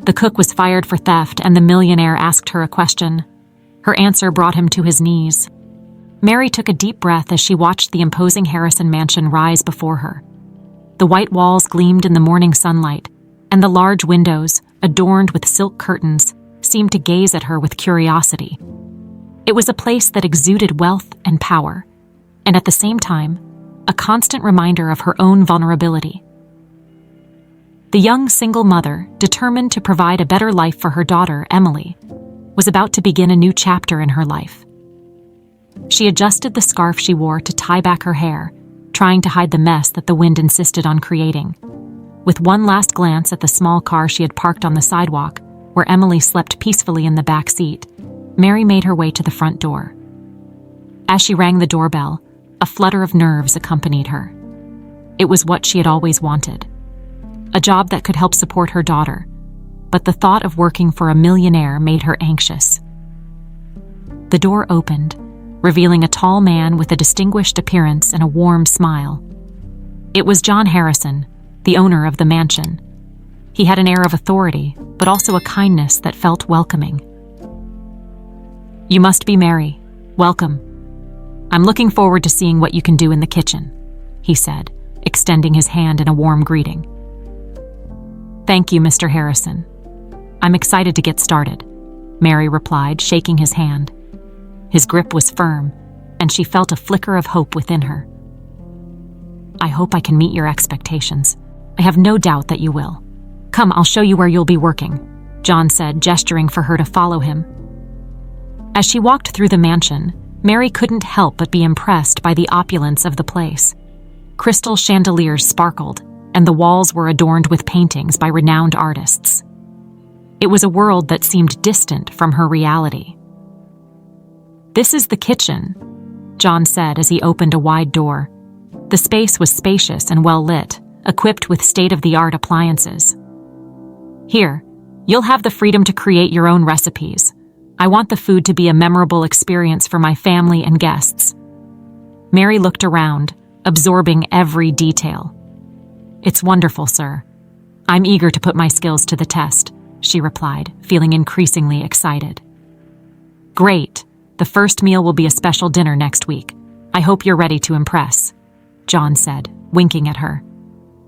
The cook was fired for theft, and the millionaire asked her a question. Her answer brought him to his knees. Mary took a deep breath as she watched the imposing Harrison mansion rise before her. The white walls gleamed in the morning sunlight, and the large windows, adorned with silk curtains, seemed to gaze at her with curiosity. It was a place that exuded wealth and power, and at the same time, a constant reminder of her own vulnerability. The young single mother, determined to provide a better life for her daughter, Emily, was about to begin a new chapter in her life. She adjusted the scarf she wore to tie back her hair, trying to hide the mess that the wind insisted on creating. With one last glance at the small car she had parked on the sidewalk, where Emily slept peacefully in the back seat, Mary made her way to the front door. As she rang the doorbell, a flutter of nerves accompanied her. It was what she had always wanted. A job that could help support her daughter, but the thought of working for a millionaire made her anxious. The door opened, revealing a tall man with a distinguished appearance and a warm smile. It was John Harrison, the owner of the mansion. He had an air of authority, but also a kindness that felt welcoming. "You must be Mary. Welcome. I'm looking forward to seeing what you can do in the kitchen," he said, extending his hand in a warm greeting. "Thank you, Mr. Harrison. I'm excited to get started," Mary replied, shaking his hand. His grip was firm, and she felt a flicker of hope within her. "I hope I can meet your expectations. I have no doubt that you will. Come, I'll show you where you'll be working," John said, gesturing for her to follow him. As she walked through the mansion, Mary couldn't help but be impressed by the opulence of the place. Crystal chandeliers sparkled, and the walls were adorned with paintings by renowned artists. It was a world that seemed distant from her reality. "This is the kitchen," John said as he opened a wide door. The space was spacious and well lit, equipped with state-of-the-art appliances. "Here, you'll have the freedom to create your own recipes. I want the food to be a memorable experience for my family and guests." Mary looked around, absorbing every detail. "It's wonderful, sir. I'm eager to put my skills to the test," she replied, feeling increasingly excited. "Great. The first meal will be a special dinner next week. I hope you're ready to impress," John said, winking at her.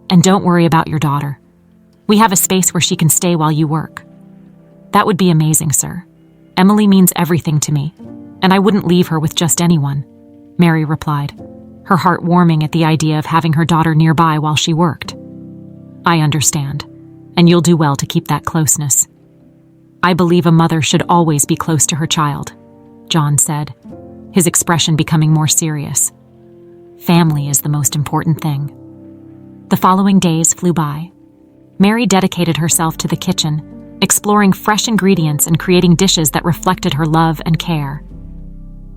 "And don't worry about your daughter. We have a space where she can stay while you work." "That would be amazing, sir. Emily means everything to me, and I wouldn't leave her with just anyone," Mary replied, her heart warming at the idea of having her daughter nearby while she worked. "I understand, and you'll do well to keep that closeness. I believe a mother should always be close to her child," John said, his expression becoming more serious. "Family is the most important thing." The following days flew by. Mary dedicated herself to the kitchen, exploring fresh ingredients and creating dishes that reflected her love and care.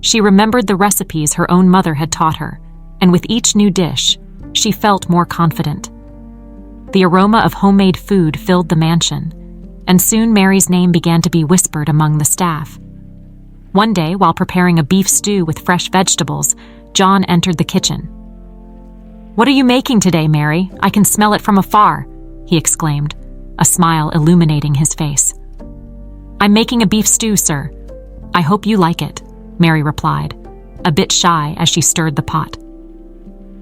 She remembered the recipes her own mother had taught her, and with each new dish, she felt more confident. The aroma of homemade food filled the mansion, and soon Mary's name began to be whispered among the staff. One day, while preparing a beef stew with fresh vegetables, John entered the kitchen. "What are you making today, Mary? I can smell it from afar," he exclaimed, a smile illuminating his face. "I'm making a beef stew, sir. I hope you like it," Mary replied, a bit shy as she stirred the pot.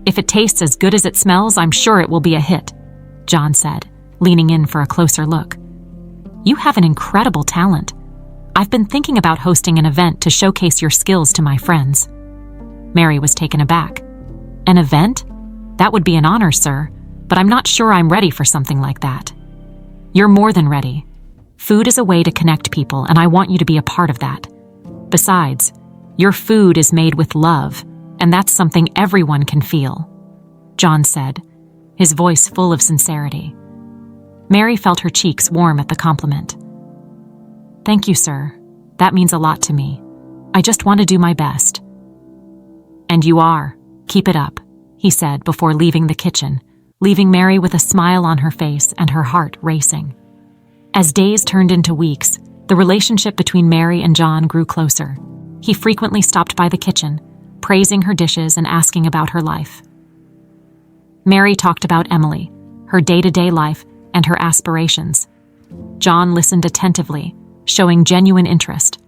"If it tastes as good as it smells, I'm sure it will be a hit," John said, leaning in for a closer look. "You have an incredible talent. I've been thinking about hosting an event to showcase your skills to my friends." Mary was taken aback. "An event? That would be an honor, sir, but I'm not sure I'm ready for something like that." "You're more than ready. Food is a way to connect people, and I want you to be a part of that. Besides, your food is made with love, and that's something everyone can feel," John said, his voice full of sincerity. Mary felt her cheeks warm at the compliment. "Thank you, sir. That means a lot to me. I just want to do my best." "And you are. Keep it up," he said before leaving the kitchen, leaving Mary with a smile on her face and her heart racing. As days turned into weeks, the relationship between Mary and John grew closer. He frequently stopped by the kitchen, praising her dishes and asking about her life. Mary talked about Emily, her day-to-day life, and her aspirations, John listened attentively, showing genuine interest.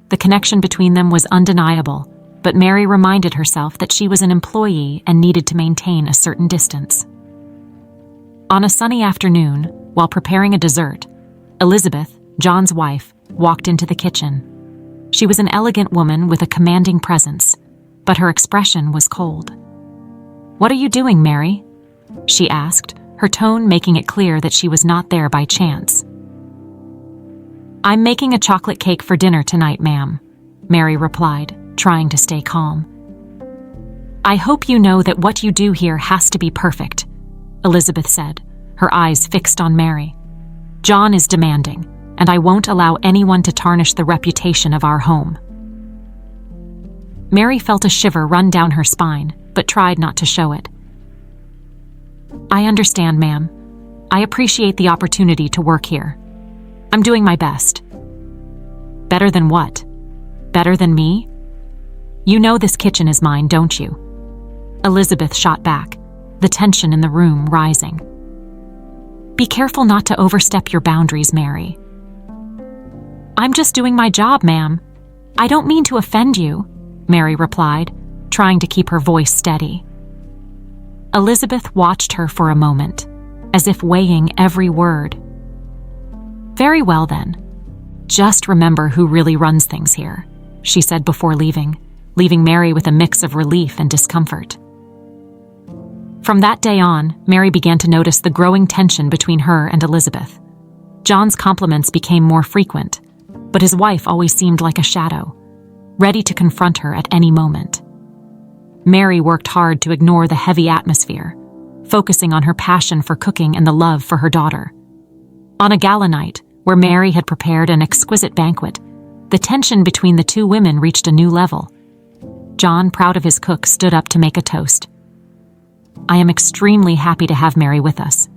The connection between them was undeniable, but Mary reminded herself that she was an employee and needed to maintain a certain distance. On a sunny afternoon, while preparing a dessert, Elizabeth, John's wife, walked into the kitchen. She was an elegant woman with a commanding presence, but her expression was cold. "What are you doing, Mary?" she asked, her tone making it clear that she was not there by chance. "I'm making a chocolate cake for dinner tonight, ma'am," Mary replied, trying to stay calm. "I hope you know that what you do here has to be perfect," Elizabeth said, her eyes fixed on Mary. "John is demanding, and I won't allow anyone to tarnish the reputation of our home." Mary felt a shiver run down her spine, but tried not to show it. "I understand, ma'am. I appreciate the opportunity to work here. I'm doing my best." "Better than what? Better than me? You know this kitchen is mine, don't you?" Elizabeth shot back, the tension in the room rising. "Be careful not to overstep your boundaries, Mary." "I'm just doing my job, ma'am. I don't mean to offend you," Mary replied, trying to keep her voice steady. Elizabeth watched her for a moment, as if weighing every word. "Very well then. Just remember who really runs things here," she said before leaving Mary with a mix of relief and discomfort. From that day on, Mary began to notice the growing tension between her and Elizabeth. John's compliments became more frequent, but his wife always seemed like a shadow, ready to confront her at any moment. Mary worked hard to ignore the heavy atmosphere, focusing on her passion for cooking and the love for her daughter. On a gala night, where Mary had prepared an exquisite banquet, the tension between the two women reached a new level. John, proud of his cook, stood up to make a toast. "I am extremely happy to have Mary with us.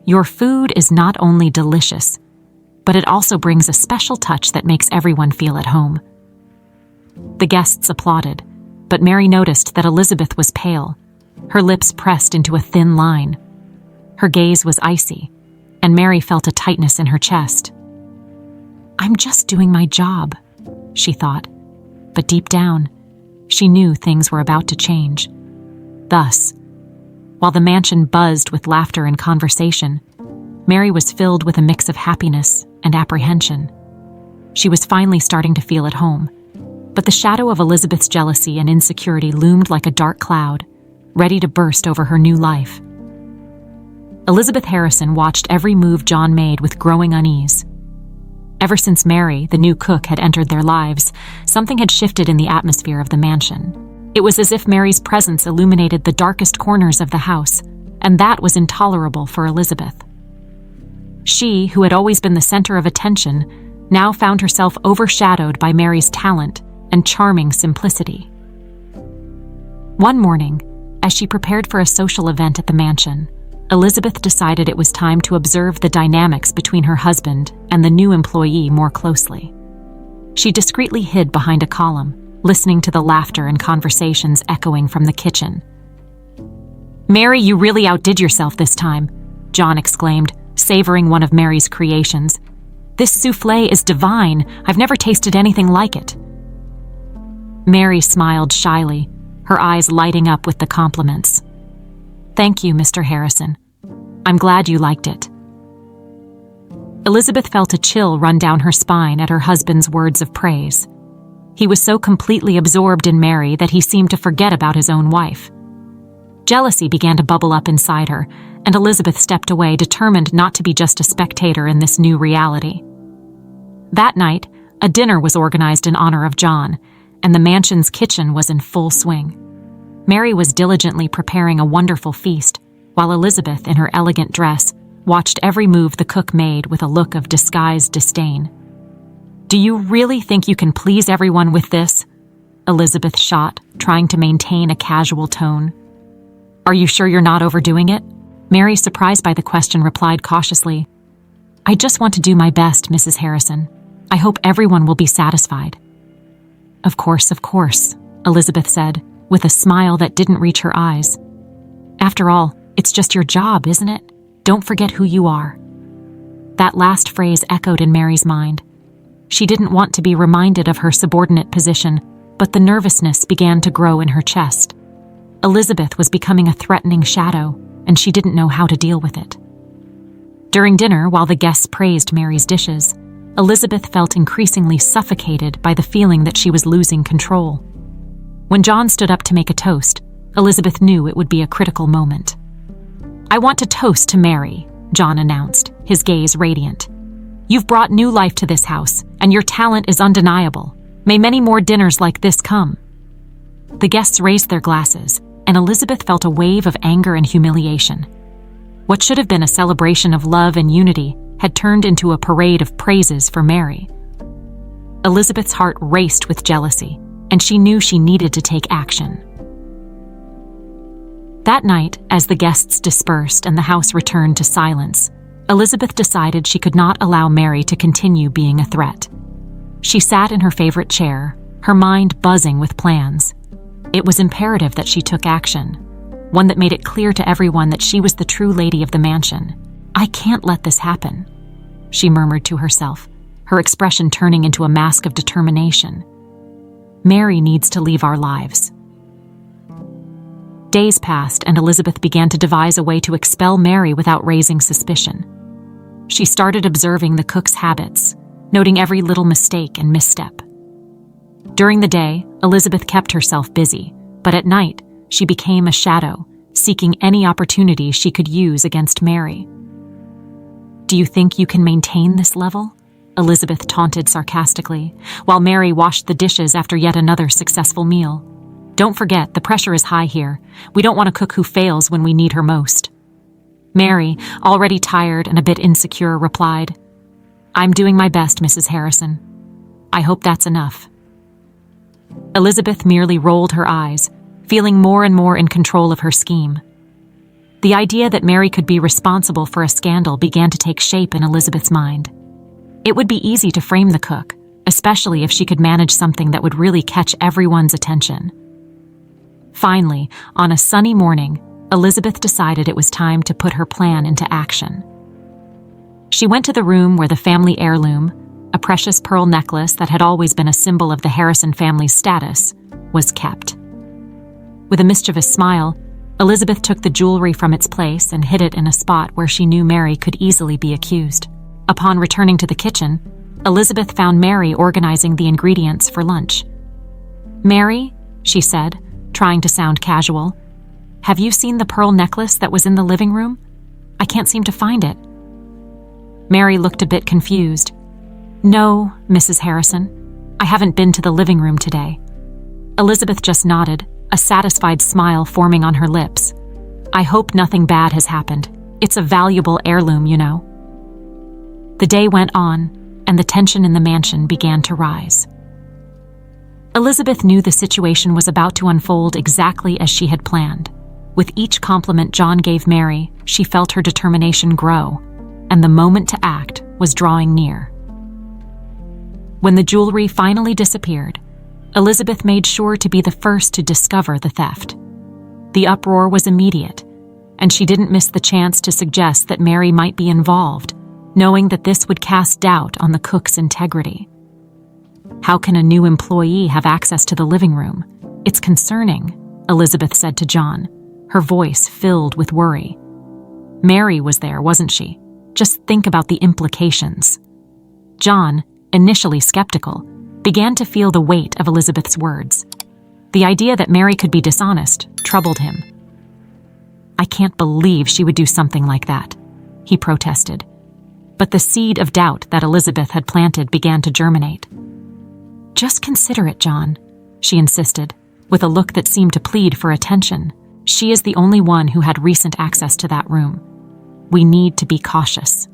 Your food is not only delicious, but it also brings a special touch that makes everyone feel at home." The guests applauded, but Mary noticed that Elizabeth was pale, her lips pressed into a thin line. Her gaze was icy, and Mary felt a tightness in her chest. "I'm just doing my job," she thought, but deep down, she knew things were about to change. Thus, while the mansion buzzed with laughter and conversation, Mary was filled with a mix of happiness and apprehension. She was finally starting to feel at home, but the shadow of Elizabeth's jealousy and insecurity loomed like a dark cloud, ready to burst over her new life. Elizabeth Harrison watched every move John made with growing unease. Ever since Mary, the new cook, had entered their lives, something had shifted in the atmosphere of the mansion. It was as if Mary's presence illuminated the darkest corners of the house, and that was intolerable for Elizabeth. She, who had always been the center of attention, now found herself overshadowed by Mary's talent and charming simplicity. One morning, as she prepared for a social event at the mansion, Elizabeth decided it was time to observe the dynamics between her husband and the new employee more closely. She discreetly hid behind a column, listening to the laughter and conversations echoing from the kitchen. "Mary, you really outdid yourself this time," John exclaimed, savoring one of Mary's creations. "This soufflé is divine. I've never tasted anything like it." Mary smiled shyly, her eyes lighting up with the compliments. "Thank you, Mr. Harrison. I'm glad you liked it." Elizabeth felt a chill run down her spine at her husband's words of praise. He was so completely absorbed in Mary that he seemed to forget about his own wife. Jealousy began to bubble up inside her, and Elizabeth stepped away, determined not to be just a spectator in this new reality. That night, a dinner was organized in honor of John, and the mansion's kitchen was in full swing. Mary was diligently preparing a wonderful feast, while Elizabeth, in her elegant dress, watched every move the cook made with a look of disguised disdain. "Do you really think you can please everyone with this?" Elizabeth shot, trying to maintain a casual tone. "Are you sure you're not overdoing it?" Mary, surprised by the question, replied cautiously, "I just want to do my best, Mrs. Harrison. I hope everyone will be satisfied." Of course," Elizabeth said, with a smile that didn't reach her eyes. "After all, it's just your job, isn't it? Don't forget who you are." That last phrase echoed in Mary's mind. She didn't want to be reminded of her subordinate position, but the nervousness began to grow in her chest. Elizabeth was becoming a threatening shadow, and she didn't know how to deal with it. During dinner, while the guests praised Mary's dishes, Elizabeth felt increasingly suffocated by the feeling that she was losing control. When John stood up to make a toast, Elizabeth knew it would be a critical moment. "I want to toast to Mary," John announced, his gaze radiant. "You've brought new life to this house, and your talent is undeniable. May many more dinners like this come." The guests raised their glasses, and Elizabeth felt a wave of anger and humiliation. What should have been a celebration of love and unity had turned into a parade of praises for Mary. Elizabeth's heart raced with jealousy, and she knew she needed to take action. That night, as the guests dispersed and the house returned to silence, Elizabeth decided she could not allow Mary to continue being a threat. She sat in her favorite chair, her mind buzzing with plans. It was imperative that she took action, one that made it clear to everyone that she was the true lady of the mansion. "I can't let this happen," she murmured to herself, her expression turning into a mask of determination. "Mary needs to leave our lives." Days passed, and Elizabeth began to devise a way to expel Mary without raising suspicion. She started observing the cook's habits, noting every little mistake and misstep. During the day, Elizabeth kept herself busy, but at night, she became a shadow, seeking any opportunity she could use against Mary. "Do you think you can maintain this level?" Elizabeth taunted sarcastically, while Mary washed the dishes after yet another successful meal. "Don't forget, the pressure is high here. We don't want a cook who fails when we need her most." Mary, already tired and a bit insecure, replied, "I'm doing my best, Mrs. Harrison. I hope that's enough." Elizabeth merely rolled her eyes, feeling more and more in control of her scheme. The idea that Mary could be responsible for a scandal began to take shape in Elizabeth's mind. It would be easy to frame the cook, especially if she could manage something that would really catch everyone's attention. Finally, on a sunny morning, Elizabeth decided it was time to put her plan into action. She went to the room where the family heirloom, a precious pearl necklace that had always been a symbol of the Harrison family's status, was kept. With a mischievous smile, Elizabeth took the jewelry from its place and hid it in a spot where she knew Mary could easily be accused. Upon returning to the kitchen, Elizabeth found Mary organizing the ingredients for lunch. "Mary," she said, trying to sound casual, "have you seen the pearl necklace that was in the living room? I can't seem to find it." Mary looked a bit confused. "No, Mrs. Harrison, I haven't been to the living room today." Elizabeth just nodded, a satisfied smile forming on her lips. "I hope nothing bad has happened. It's a valuable heirloom, you know." The day went on, and the tension in the mansion began to rise. Elizabeth knew the situation was about to unfold exactly as she had planned. With each compliment John gave Mary, she felt her determination grow, and the moment to act was drawing near. When the jewelry finally disappeared, Elizabeth made sure to be the first to discover the theft. The uproar was immediate, and she didn't miss the chance to suggest that Mary might be involved, knowing that this would cast doubt on the cook's integrity. "How can a new employee have access to the living room? It's concerning," Elizabeth said to John, her voice filled with worry. Mary was there, wasn't she? Just think about the implications. John, initially skeptical, began to feel the weight of Elizabeth's words. The idea that Mary could be dishonest troubled him. "I can't believe she would do something like that," he protested. But the seed of doubt that Elizabeth had planted began to germinate. "Just consider it, John," she insisted, with a look that seemed to plead for attention. "She is the only one who had recent access to that room. We need to be cautious."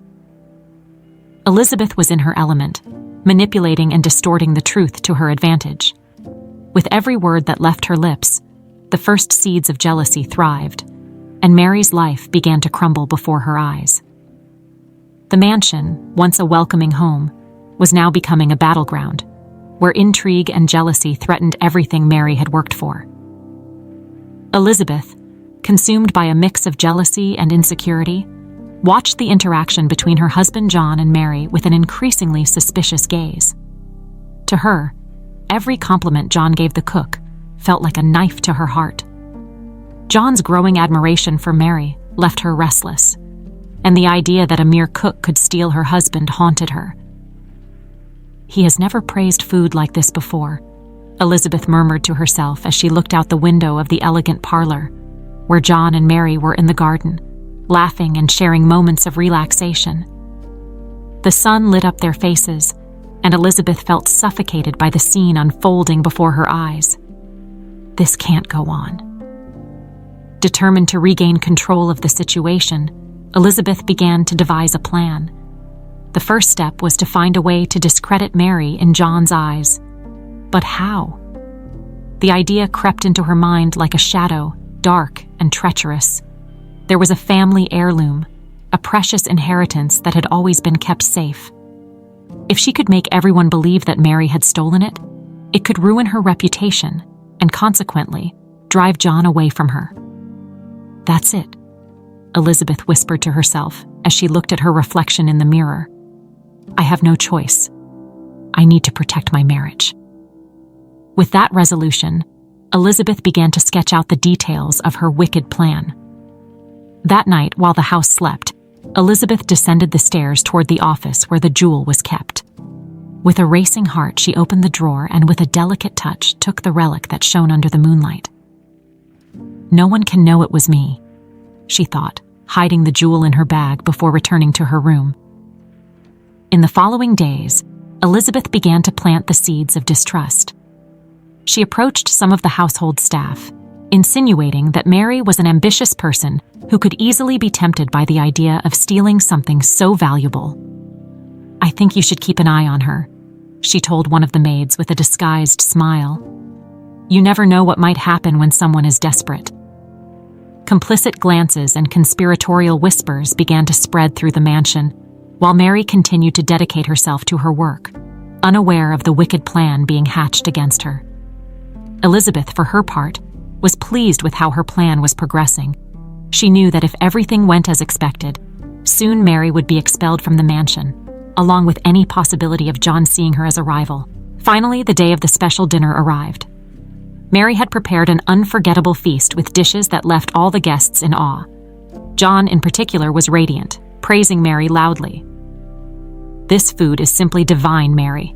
Elizabeth was in her element, manipulating and distorting the truth to her advantage. With every word that left her lips, the first seeds of jealousy thrived, and Mary's life began to crumble before her eyes. The mansion, once a welcoming home, was now becoming a battleground, where intrigue and jealousy threatened everything Mary had worked for. Elizabeth, consumed by a mix of jealousy and insecurity, watched the interaction between her husband John and Mary with an increasingly suspicious gaze. To her, every compliment John gave the cook felt like a knife to her heart. John's growing admiration for Mary left her restless, and the idea that a mere cook could steal her husband haunted her. "He has never praised food like this before," Elizabeth murmured to herself as she looked out the window of the elegant parlor, where John and Mary were in the garden, laughing and sharing moments of relaxation. The sun lit up their faces, and Elizabeth felt suffocated by the scene unfolding before her eyes. This can't go on. Determined to regain control of the situation, Elizabeth began to devise a plan. The first step was to find a way to discredit Mary in John's eyes. But how? The idea crept into her mind like a shadow, dark and treacherous. There was a family heirloom, a precious inheritance that had always been kept safe. If she could make everyone believe that Mary had stolen it, it could ruin her reputation and consequently drive John away from her. "That's it," Elizabeth whispered to herself as she looked at her reflection in the mirror. "I have no choice. I need to protect my marriage." With that resolution, Elizabeth began to sketch out the details of her wicked plan. That night, while the house slept, Elizabeth descended the stairs toward the office where the jewel was kept. With a racing heart, she opened the drawer and with a delicate touch took the relic that shone under the moonlight. "No one can know it was me," she thought, hiding the jewel in her bag before returning to her room. In the following days, Elizabeth began to plant the seeds of distrust. She approached some of the household staff, insinuating that Mary was an ambitious person who could easily be tempted by the idea of stealing something so valuable. "I think you should keep an eye on her," she told one of the maids with a disguised smile. "You never know what might happen when someone is desperate." Complicit glances and conspiratorial whispers began to spread through the mansion, while Mary continued to dedicate herself to her work, unaware of the wicked plan being hatched against her. Elizabeth, for her part, was pleased with how her plan was progressing. She knew that if everything went as expected, soon Mary would be expelled from the mansion, along with any possibility of John seeing her as a rival. Finally, the day of the special dinner arrived. Mary had prepared an unforgettable feast with dishes that left all the guests in awe. John, in particular, was radiant, praising Mary loudly. "This food is simply divine, Mary.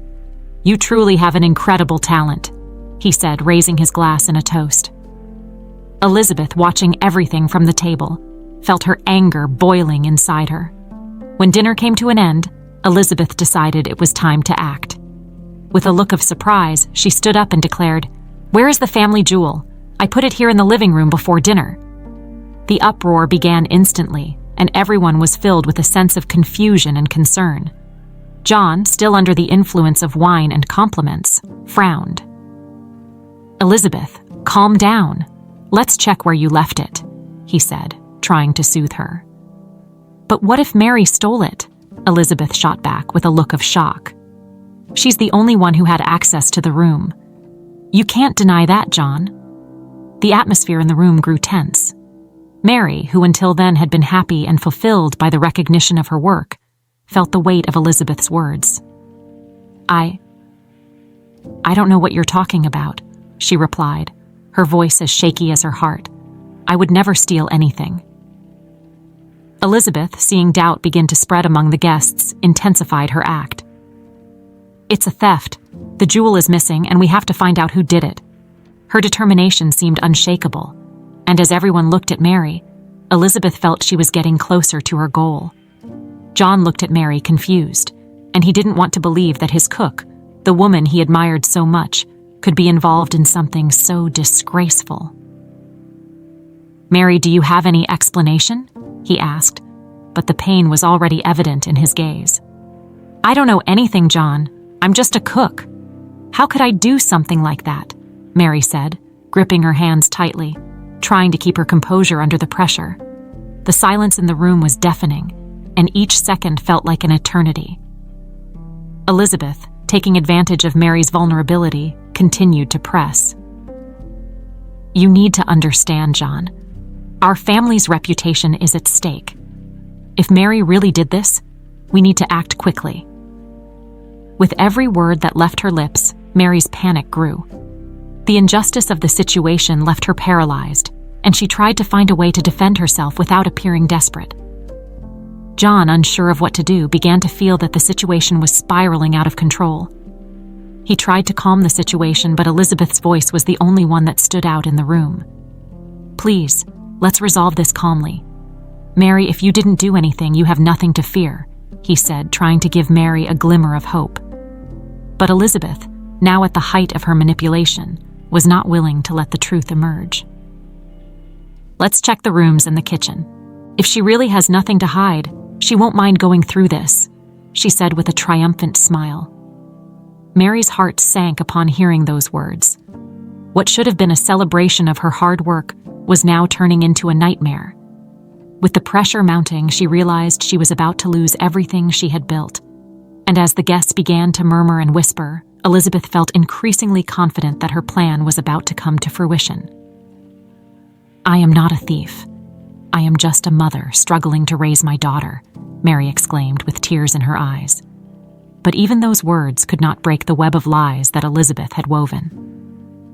You truly have an incredible talent," he said, raising his glass in a toast. Elizabeth, watching everything from the table, felt her anger boiling inside her. When dinner came to an end, Elizabeth decided it was time to act. With a look of surprise, she stood up and declared, "Where is the family jewel? I put it here in the living room before dinner." The uproar began instantly, and everyone was filled with a sense of confusion and concern. John, still under the influence of wine and compliments, frowned. "Elizabeth, calm down. Let's check where you left it," he said, trying to soothe her. "But what if Mary stole it?" Elizabeth shot back with a look of shock. "She's the only one who had access to the room. You can't deny that, John." The atmosphere in the room grew tense. Mary, who until then had been happy and fulfilled by the recognition of her work, felt the weight of Elizabeth's words. I don't know what you're talking about," she replied, her voice as shaky as her heart. "I would never steal anything." Elizabeth, seeing doubt begin to spread among the guests, intensified her act. "It's a theft. The jewel is missing, and we have to find out who did it." Her determination seemed unshakable, and as everyone looked at Mary, Elizabeth felt she was getting closer to her goal. John looked at Mary confused, and he didn't want to believe that his cook, the woman he admired so much, could be involved in something so disgraceful. "Mary, do you have any explanation?" he asked, but the pain was already evident in his gaze. "I don't know anything, John. I'm just a cook. How could I do something like that?" Mary said, gripping her hands tightly, trying to keep her composure under the pressure. The silence in the room was deafening, and each second felt like an eternity. Elizabeth, taking advantage of Mary's vulnerability, continued to press. "You need to understand, John. Our family's reputation is at stake. If Mary really did this, we need to act quickly." With every word that left her lips, Mary's panic grew. The injustice of the situation left her paralyzed, and she tried to find a way to defend herself without appearing desperate. John, unsure of what to do, began to feel that the situation was spiraling out of control. He tried to calm the situation, but Elizabeth's voice was the only one that stood out in the room. "Please, let's resolve this calmly. Mary, if you didn't do anything, you have nothing to fear," he said, trying to give Mary a glimmer of hope. But Elizabeth, now at the height of her manipulation, was not willing to let the truth emerge. "Let's check the rooms and the kitchen. If she really has nothing to hide, she won't mind going through this," she said with a triumphant smile. Mary's heart sank upon hearing those words. What should have been a celebration of her hard work was now turning into a nightmare. With the pressure mounting, she realized she was about to lose everything she had built. And as the guests began to murmur and whisper, Elizabeth felt increasingly confident that her plan was about to come to fruition. "I am not a thief. I am just a mother struggling to raise my daughter," Mary exclaimed with tears in her eyes. But even those words could not break the web of lies that Elizabeth had woven.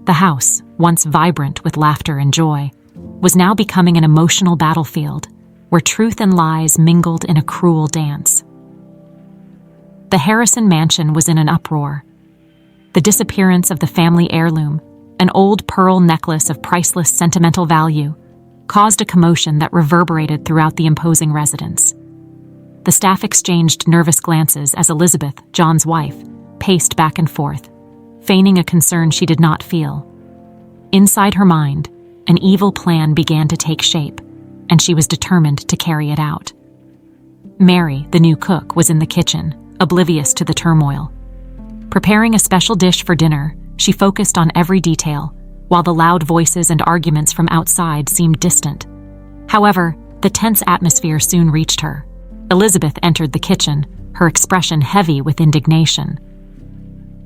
The house, once vibrant with laughter and joy, was now becoming an emotional battlefield where truth and lies mingled in a cruel dance. The Harrison mansion was in an uproar. The disappearance of the family heirloom, an old pearl necklace of priceless sentimental value, caused a commotion that reverberated throughout the imposing residence. The staff exchanged nervous glances as Elizabeth, John's wife, paced back and forth, feigning a concern she did not feel. Inside her mind, an evil plan began to take shape, and she was determined to carry it out. Mary, the new cook, was in the kitchen, oblivious to the turmoil. Preparing a special dish for dinner, she focused on every detail, while the loud voices and arguments from outside seemed distant. However, the tense atmosphere soon reached her. Elizabeth entered the kitchen, her expression heavy with indignation.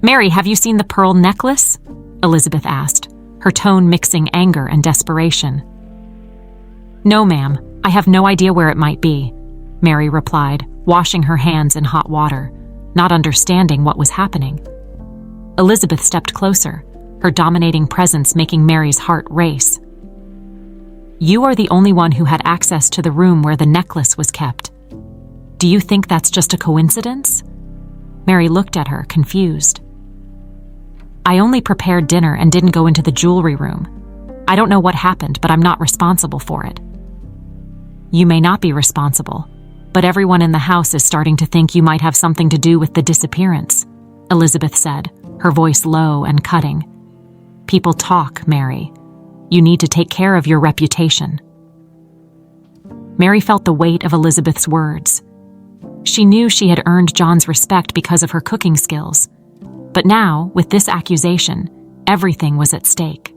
"Mary, have you seen the pearl necklace?" Elizabeth asked, her tone mixing anger and desperation. "No, ma'am, I have no idea where it might be," Mary replied, washing her hands in hot water, not understanding what was happening. Elizabeth stepped closer, her dominating presence making Mary's heart race. "You are the only one who had access to the room where the necklace was kept. Do you think that's just a coincidence?" Mary looked at her, confused. "I only prepared dinner and didn't go into the jewelry room. I don't know what happened, but I'm not responsible for it." "You may not be responsible, but everyone in the house is starting to think you might have something to do with the disappearance," Elizabeth said, her voice low and cutting. "People talk, Mary. You need to take care of your reputation." Mary felt the weight of Elizabeth's words. She knew she had earned John's respect because of her cooking skills, but now, with this accusation, everything was at stake.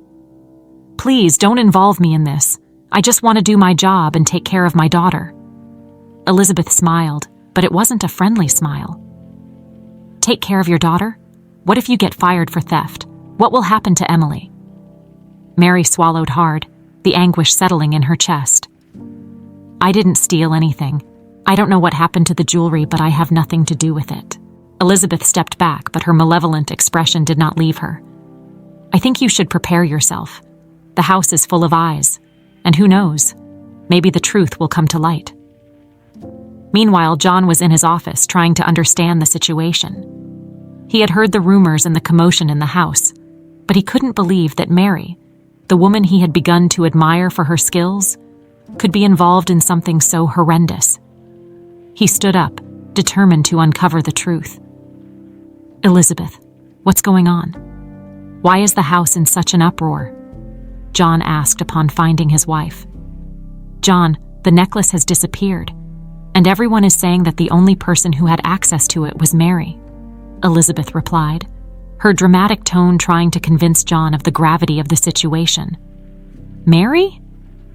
"Please, don't involve me in this. I just want to do my job and take care of my daughter." Elizabeth smiled, but it wasn't a friendly smile. "Take care of your daughter? What if you get fired for theft? What will happen to Emily?" Mary swallowed hard, the anguish settling in her chest. "I didn't steal anything. I don't know what happened to the jewelry, but I have nothing to do with it." Elizabeth stepped back, but her malevolent expression did not leave her. "I think you should prepare yourself. The house is full of eyes, and who knows, maybe the truth will come to light." Meanwhile, John was in his office trying to understand the situation. He had heard the rumors and the commotion in the house, but he couldn't believe that Mary, the woman he had begun to admire for her skills, could be involved in something so horrendous. He stood up, determined to uncover the truth. "Elizabeth, what's going on? Why is the house in such an uproar?" John asked upon finding his wife. "John, the necklace has disappeared, and everyone is saying that the only person who had access to it was Mary," Elizabeth replied, her dramatic tone trying to convince John of the gravity of the situation. "Mary?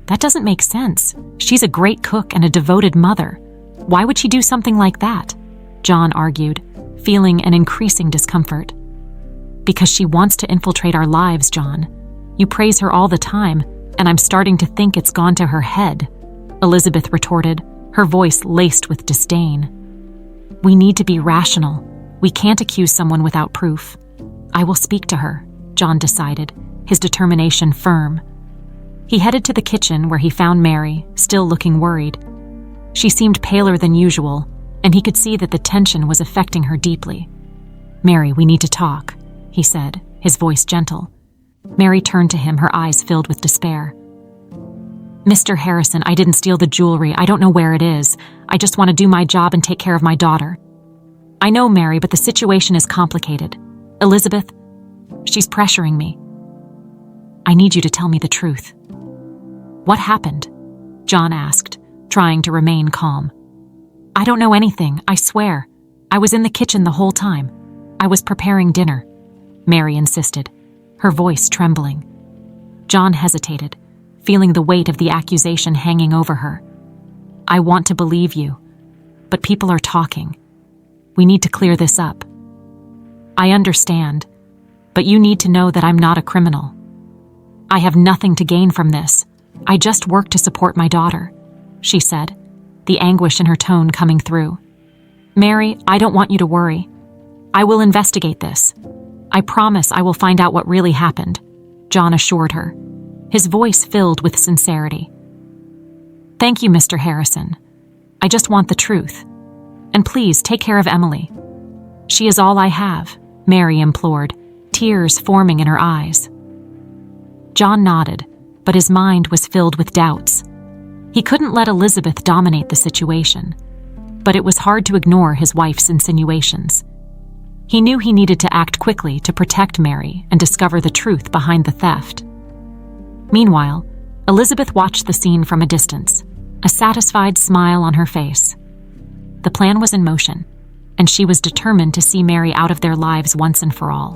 That doesn't make sense. She's a great cook and a devoted mother. Why would she do something like that?" John argued, feeling an increasing discomfort. "Because she wants to infiltrate our lives, John. You praise her all the time, and I'm starting to think it's gone to her head," Elizabeth retorted, her voice laced with disdain. "We need to be rational. We can't accuse someone without proof." "I will speak to her," John decided, his determination firm. He headed to the kitchen where he found Mary, still looking worried. She seemed paler than usual, and he could see that the tension was affecting her deeply. "Mary, we need to talk," he said, his voice gentle. Mary turned to him, her eyes filled with despair. "Mr. Harrison, I didn't steal the jewelry. I don't know where it is. I just want to do my job and take care of my daughter." "I know, Mary, but the situation is complicated. Elizabeth, she's pressuring me." "I need you to tell me the truth." "What happened?" John asked, trying to remain calm. "I don't know anything, I swear. I was in the kitchen the whole time. I was preparing dinner," Mary insisted, her voice trembling. John hesitated, feeling the weight of the accusation hanging over her. "I want to believe you, but people are talking. We need to clear this up." "I understand, but you need to know that I'm not a criminal. I have nothing to gain from this. I just work to support my daughter," she said, the anguish in her tone coming through. "Mary, I don't want you to worry. I will investigate this. I promise I will find out what really happened," John assured her, his voice filled with sincerity. "Thank you, Mr. Harrison. I just want the truth. And please take care of Emily." "She is all I have," Mary implored, tears forming in her eyes. John nodded, but his mind was filled with doubts. He couldn't let Elizabeth dominate the situation, but it was hard to ignore his wife's insinuations. He knew he needed to act quickly to protect Mary and discover the truth behind the theft. Meanwhile, Elizabeth watched the scene from a distance, a satisfied smile on her face. The plan was in motion, and she was determined to see Mary out of their lives once and for all.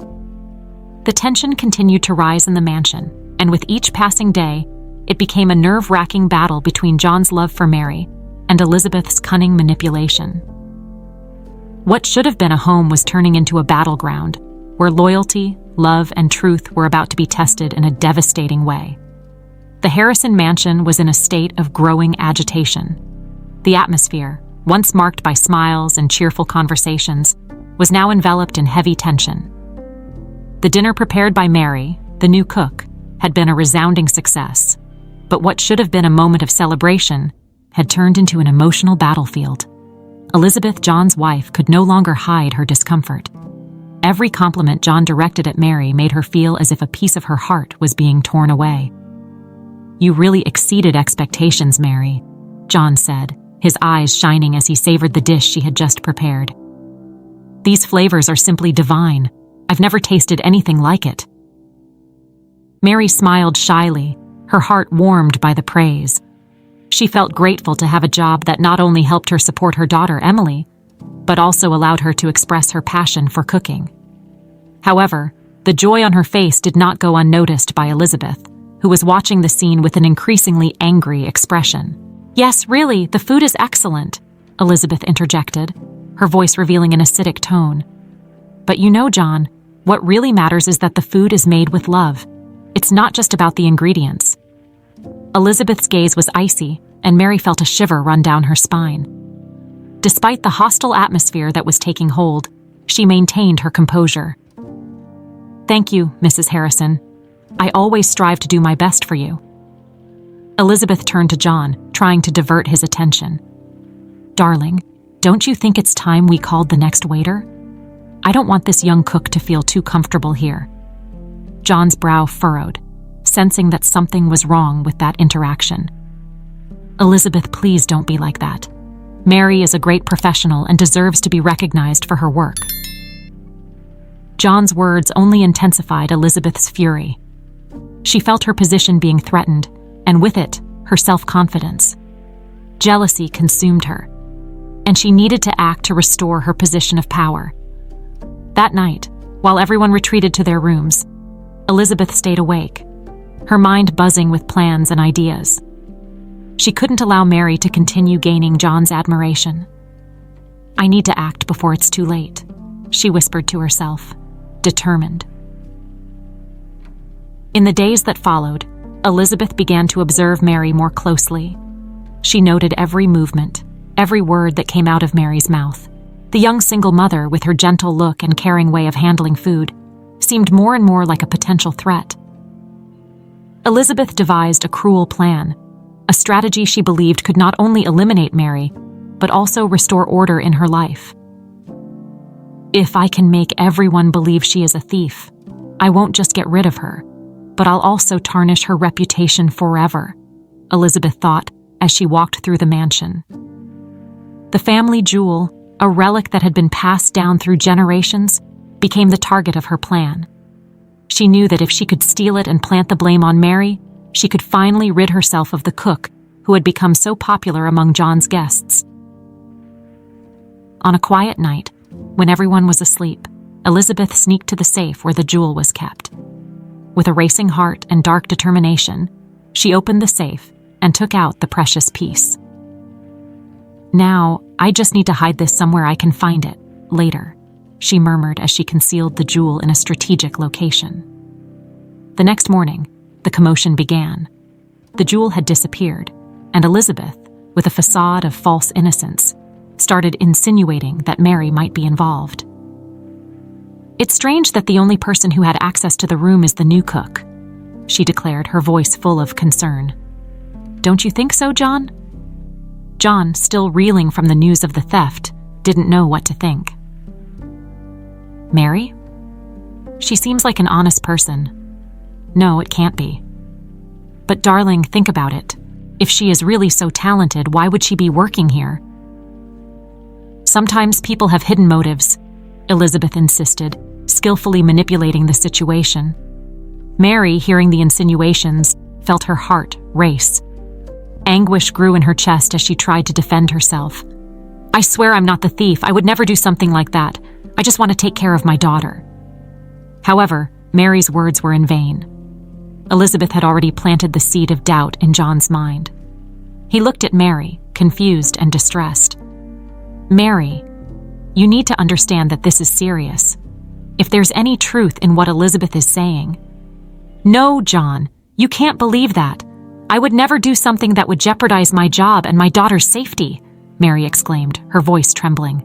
The tension continued to rise in the mansion, and with each passing day, it became a nerve-wracking battle between John's love for Mary and Elizabeth's cunning manipulation. What should have been a home was turning into a battleground, where loyalty, love, and truth were about to be tested in a devastating way. The Harrison mansion was in a state of growing agitation. The atmosphere, once marked by smiles and cheerful conversations, was now enveloped in heavy tension. The dinner prepared by Mary, the new cook, had been a resounding success, but what should have been a moment of celebration had turned into an emotional battlefield. Elizabeth, John's wife, could no longer hide her discomfort. Every compliment John directed at Mary made her feel as if a piece of her heart was being torn away. "You really exceeded expectations, Mary," John said, his eyes shining as he savored the dish she had just prepared. "These flavors are simply divine. I've never tasted anything like it." Mary smiled shyly, her heart warmed by the praise. She felt grateful to have a job that not only helped her support her daughter, Emily, but also allowed her to express her passion for cooking. However, the joy on her face did not go unnoticed by Elizabeth, who was watching the scene with an increasingly angry expression. "Yes, really, the food is excellent," Elizabeth interjected, her voice revealing an acidic tone. "But you know, John, what really matters is that the food is made with love. It's not just about the ingredients." Elizabeth's gaze was icy, and Mary felt a shiver run down her spine. Despite the hostile atmosphere that was taking hold, she maintained her composure. "Thank you, Mrs. Harrison. I always strive to do my best for you." Elizabeth turned to John, trying to divert his attention. "Darling, don't you think it's time we called the next waiter? I don't want this young cook to feel too comfortable here." John's brow furrowed, sensing that something was wrong with that interaction. "Elizabeth, please don't be like that. Mary is a great professional and deserves to be recognized for her work." John's words only intensified Elizabeth's fury. She felt her position being threatened, and with it, her self-confidence. Jealousy consumed her, and she needed to act to restore her position of power. That night, while everyone retreated to their rooms, Elizabeth stayed awake, her mind buzzing with plans and ideas. She couldn't allow Mary to continue gaining John's admiration. "I need to act before it's too late," she whispered to herself, determined. In the days that followed, Elizabeth began to observe Mary more closely. She noted every movement, every word that came out of Mary's mouth. The young single mother, with her gentle look and caring way of handling food, seemed more and more like a potential threat. Elizabeth devised a cruel plan, a strategy she believed could not only eliminate Mary, but also restore order in her life. If I can make everyone believe she is a thief, I won't just get rid of her, but I'll also tarnish her reputation forever, Elizabeth thought as she walked through the mansion. The family jewel, a relic that had been passed down through generations, became the target of her plan. She knew that if she could steal it and plant the blame on Mary, she could finally rid herself of the cook who had become so popular among John's guests. On a quiet night, when everyone was asleep, Elizabeth sneaked to the safe where the jewel was kept. With a racing heart and dark determination, she opened the safe and took out the precious piece. "Now, I just need to hide this somewhere I can find it later," she murmured as she concealed the jewel in a strategic location. The next morning, the commotion began. The jewel had disappeared, and Elizabeth, with a facade of false innocence, started insinuating that Mary might be involved. "It's strange that the only person who had access to the room is the new cook," she declared, her voice full of concern. "Don't you think so, John?" John, still reeling from the news of the theft, didn't know what to think. "Mary? She seems like an honest person. No, it can't be. But darling, think about it. If she is really so talented, why would she be working here?" "Sometimes people have hidden motives," Elizabeth insisted, skillfully manipulating the situation. Mary, hearing the insinuations, felt her heart race. Anguish grew in her chest as she tried to defend herself. "I swear I'm not the thief. I would never do something like that. I just want to take care of my daughter." However, Mary's words were in vain. Elizabeth had already planted the seed of doubt in John's mind. He looked at Mary, confused and distressed. "Mary, you need to understand that this is serious. If there's any truth in what Elizabeth is saying—" "No, John, you can't believe that. I would never do something that would jeopardize my job and my daughter's safety," Mary exclaimed, her voice trembling.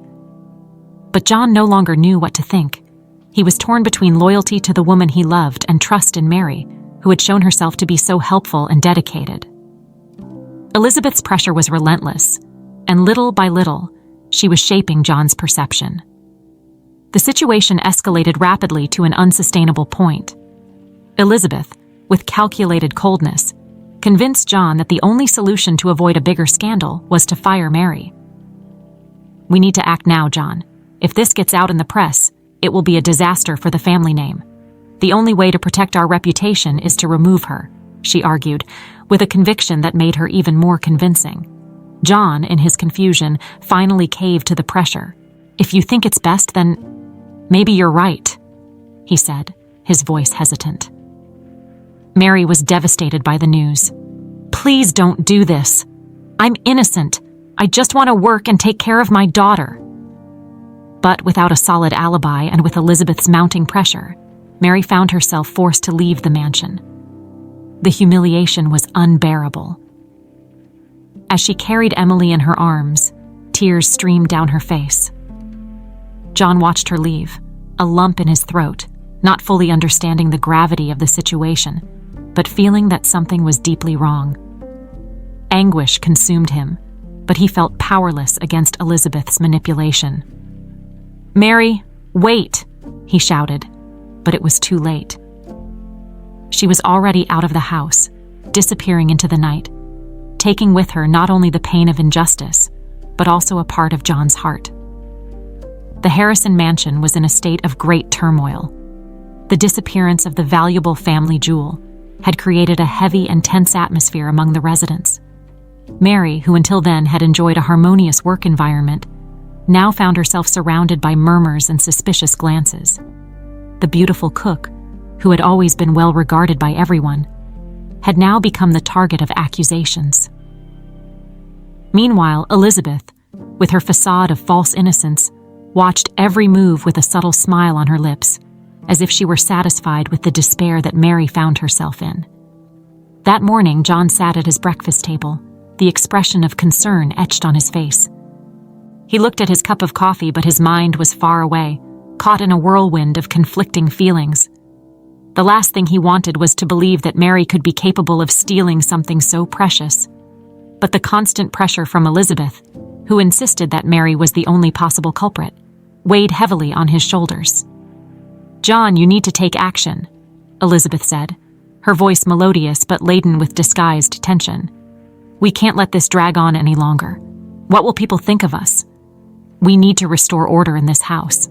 But John no longer knew what to think. He was torn between loyalty to the woman he loved and trust in Mary, who had shown herself to be so helpful and dedicated. Elizabeth's pressure was relentless, and little by little, she was shaping John's perception. The situation escalated rapidly to an unsustainable point. Elizabeth, with calculated coldness, convinced John that the only solution to avoid a bigger scandal was to fire Mary. "We need to act now, John. If this gets out in the press, it will be a disaster for the family name. The only way to protect our reputation is to remove her," she argued, with a conviction that made her even more convincing. John, in his confusion, finally caved to the pressure. "If you think it's best, then maybe you're right," he said, his voice hesitant. Mary was devastated by the news. "Please don't do this. I'm innocent. I just want to work and take care of my daughter." But without a solid alibi and with Elizabeth's mounting pressure, Mary found herself forced to leave the mansion. The humiliation was unbearable. As she carried Emily in her arms, tears streamed down her face. John watched her leave, a lump in his throat, not fully understanding the gravity of the situation, but feeling that something was deeply wrong. Anguish consumed him, but he felt powerless against Elizabeth's manipulation. "Mary, wait!" he shouted, but it was too late. She was already out of the house, disappearing into the night, taking with her not only the pain of injustice, but also a part of John's heart. The Harrison mansion was in a state of great turmoil. The disappearance of the valuable family jewel had created a heavy and tense atmosphere among the residents. Mary, who until then had enjoyed a harmonious work environment, now found herself surrounded by murmurs and suspicious glances. The beautiful cook, who had always been well regarded by everyone, had now become the target of accusations. Meanwhile, Elizabeth, with her facade of false innocence, watched every move with a subtle smile on her lips, as if she were satisfied with the despair that Mary found herself in. That morning, John sat at his breakfast table, the expression of concern etched on his face, He looked at his cup of coffee, but his mind was far away, caught in a whirlwind of conflicting feelings. The last thing he wanted was to believe that Mary could be capable of stealing something so precious. But the constant pressure from Elizabeth, who insisted that Mary was the only possible culprit, weighed heavily on his shoulders. "John, you need to take action," Elizabeth said, her voice melodious but laden with disguised tension. "We can't let this drag on any longer. What will people think of us? We need to restore order in this house."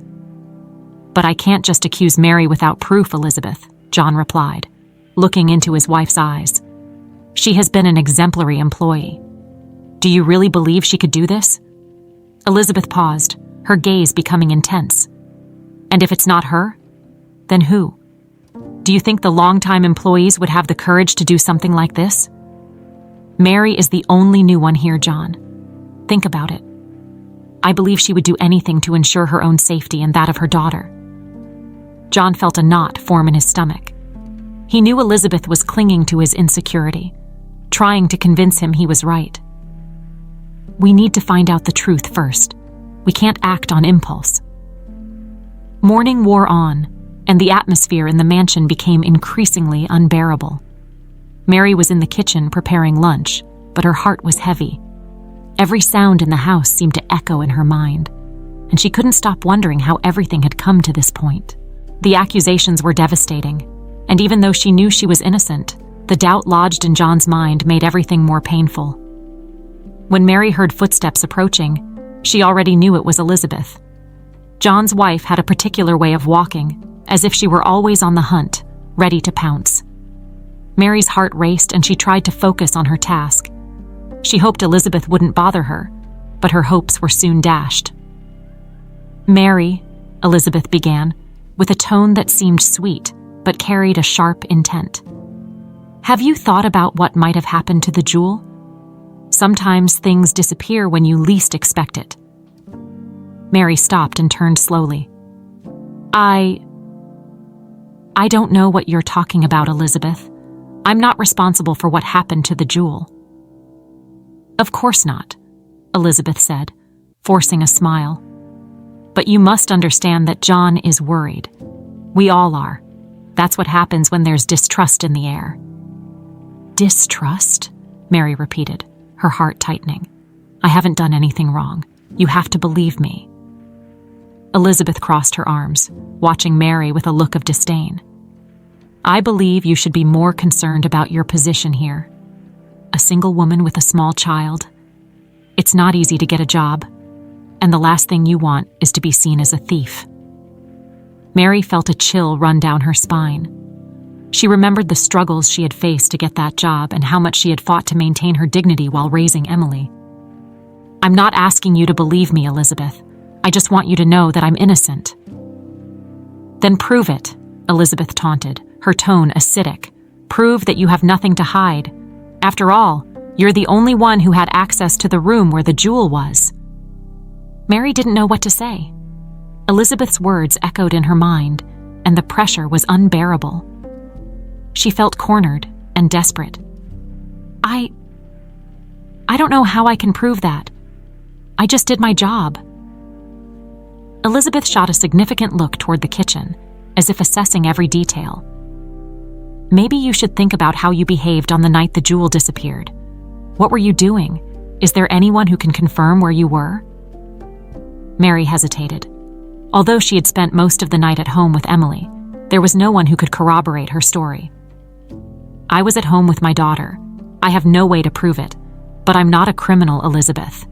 "But I can't just accuse Mary without proof, Elizabeth," John replied, looking into his wife's eyes. "She has been an exemplary employee. Do you really believe she could do this?" Elizabeth paused, her gaze becoming intense. "And if it's not her, then who? Do you think the longtime employees would have the courage to do something like this?" "Mary is the only new one here, John. Think about it. I believe she would do anything to ensure her own safety and that of her daughter." John felt a knot form in his stomach. He knew Elizabeth was clinging to his insecurity, trying to convince him he was right. "We need to find out the truth first. We can't act on impulse." Morning wore on, and the atmosphere in the mansion became increasingly unbearable. Mary was in the kitchen preparing lunch, but her heart was heavy. Every sound in the house seemed to echo in her mind, and she couldn't stop wondering how everything had come to this point. The accusations were devastating, and even though she knew she was innocent, the doubt lodged in John's mind made everything more painful. When Mary heard footsteps approaching, she already knew it was Elizabeth. John's wife had a particular way of walking, as if she were always on the hunt, ready to pounce. Mary's heart raced and she tried to focus on her task. She hoped Elizabeth wouldn't bother her, but her hopes were soon dashed. "Mary," Elizabeth began, with a tone that seemed sweet, but carried a sharp intent. "Have you thought about what might have happened to the jewel? Sometimes things disappear when you least expect it." Mary stopped and turned slowly. I don't know what you're talking about, Elizabeth. I'm not responsible for what happened to the jewel." "Of course not," Elizabeth said, forcing a smile. "But you must understand that John is worried. We all are. That's what happens when there's distrust in the air." "Distrust?" Mary repeated, her heart tightening. "I haven't done anything wrong. You have to believe me." Elizabeth crossed her arms, watching Mary with a look of disdain. "I believe you should be more concerned about your position here. A single woman with a small child. It's not easy to get a job, and the last thing you want is to be seen as a thief." Mary felt a chill run down her spine. She remembered the struggles she had faced to get that job and how much she had fought to maintain her dignity while raising Emily. "I'm not asking you to believe me, Elizabeth. I just want you to know that I'm innocent." "Then prove it," Elizabeth taunted, her tone acidic. "Prove that you have nothing to hide. After all, you're the only one who had access to the room where the jewel was." Mary didn't know what to say. Elizabeth's words echoed in her mind, and the pressure was unbearable. She felt cornered and desperate. I don't know how I can prove that. I just did my job." Elizabeth shot a significant look toward the kitchen, as if assessing every detail. "Maybe you should think about how you behaved on the night the jewel disappeared. What were you doing? Is there anyone who can confirm where you were?" Mary hesitated. Although she had spent most of the night at home with Emily, there was no one who could corroborate her story. "I was at home with my daughter. I have no way to prove it, but I'm not a criminal, Elizabeth."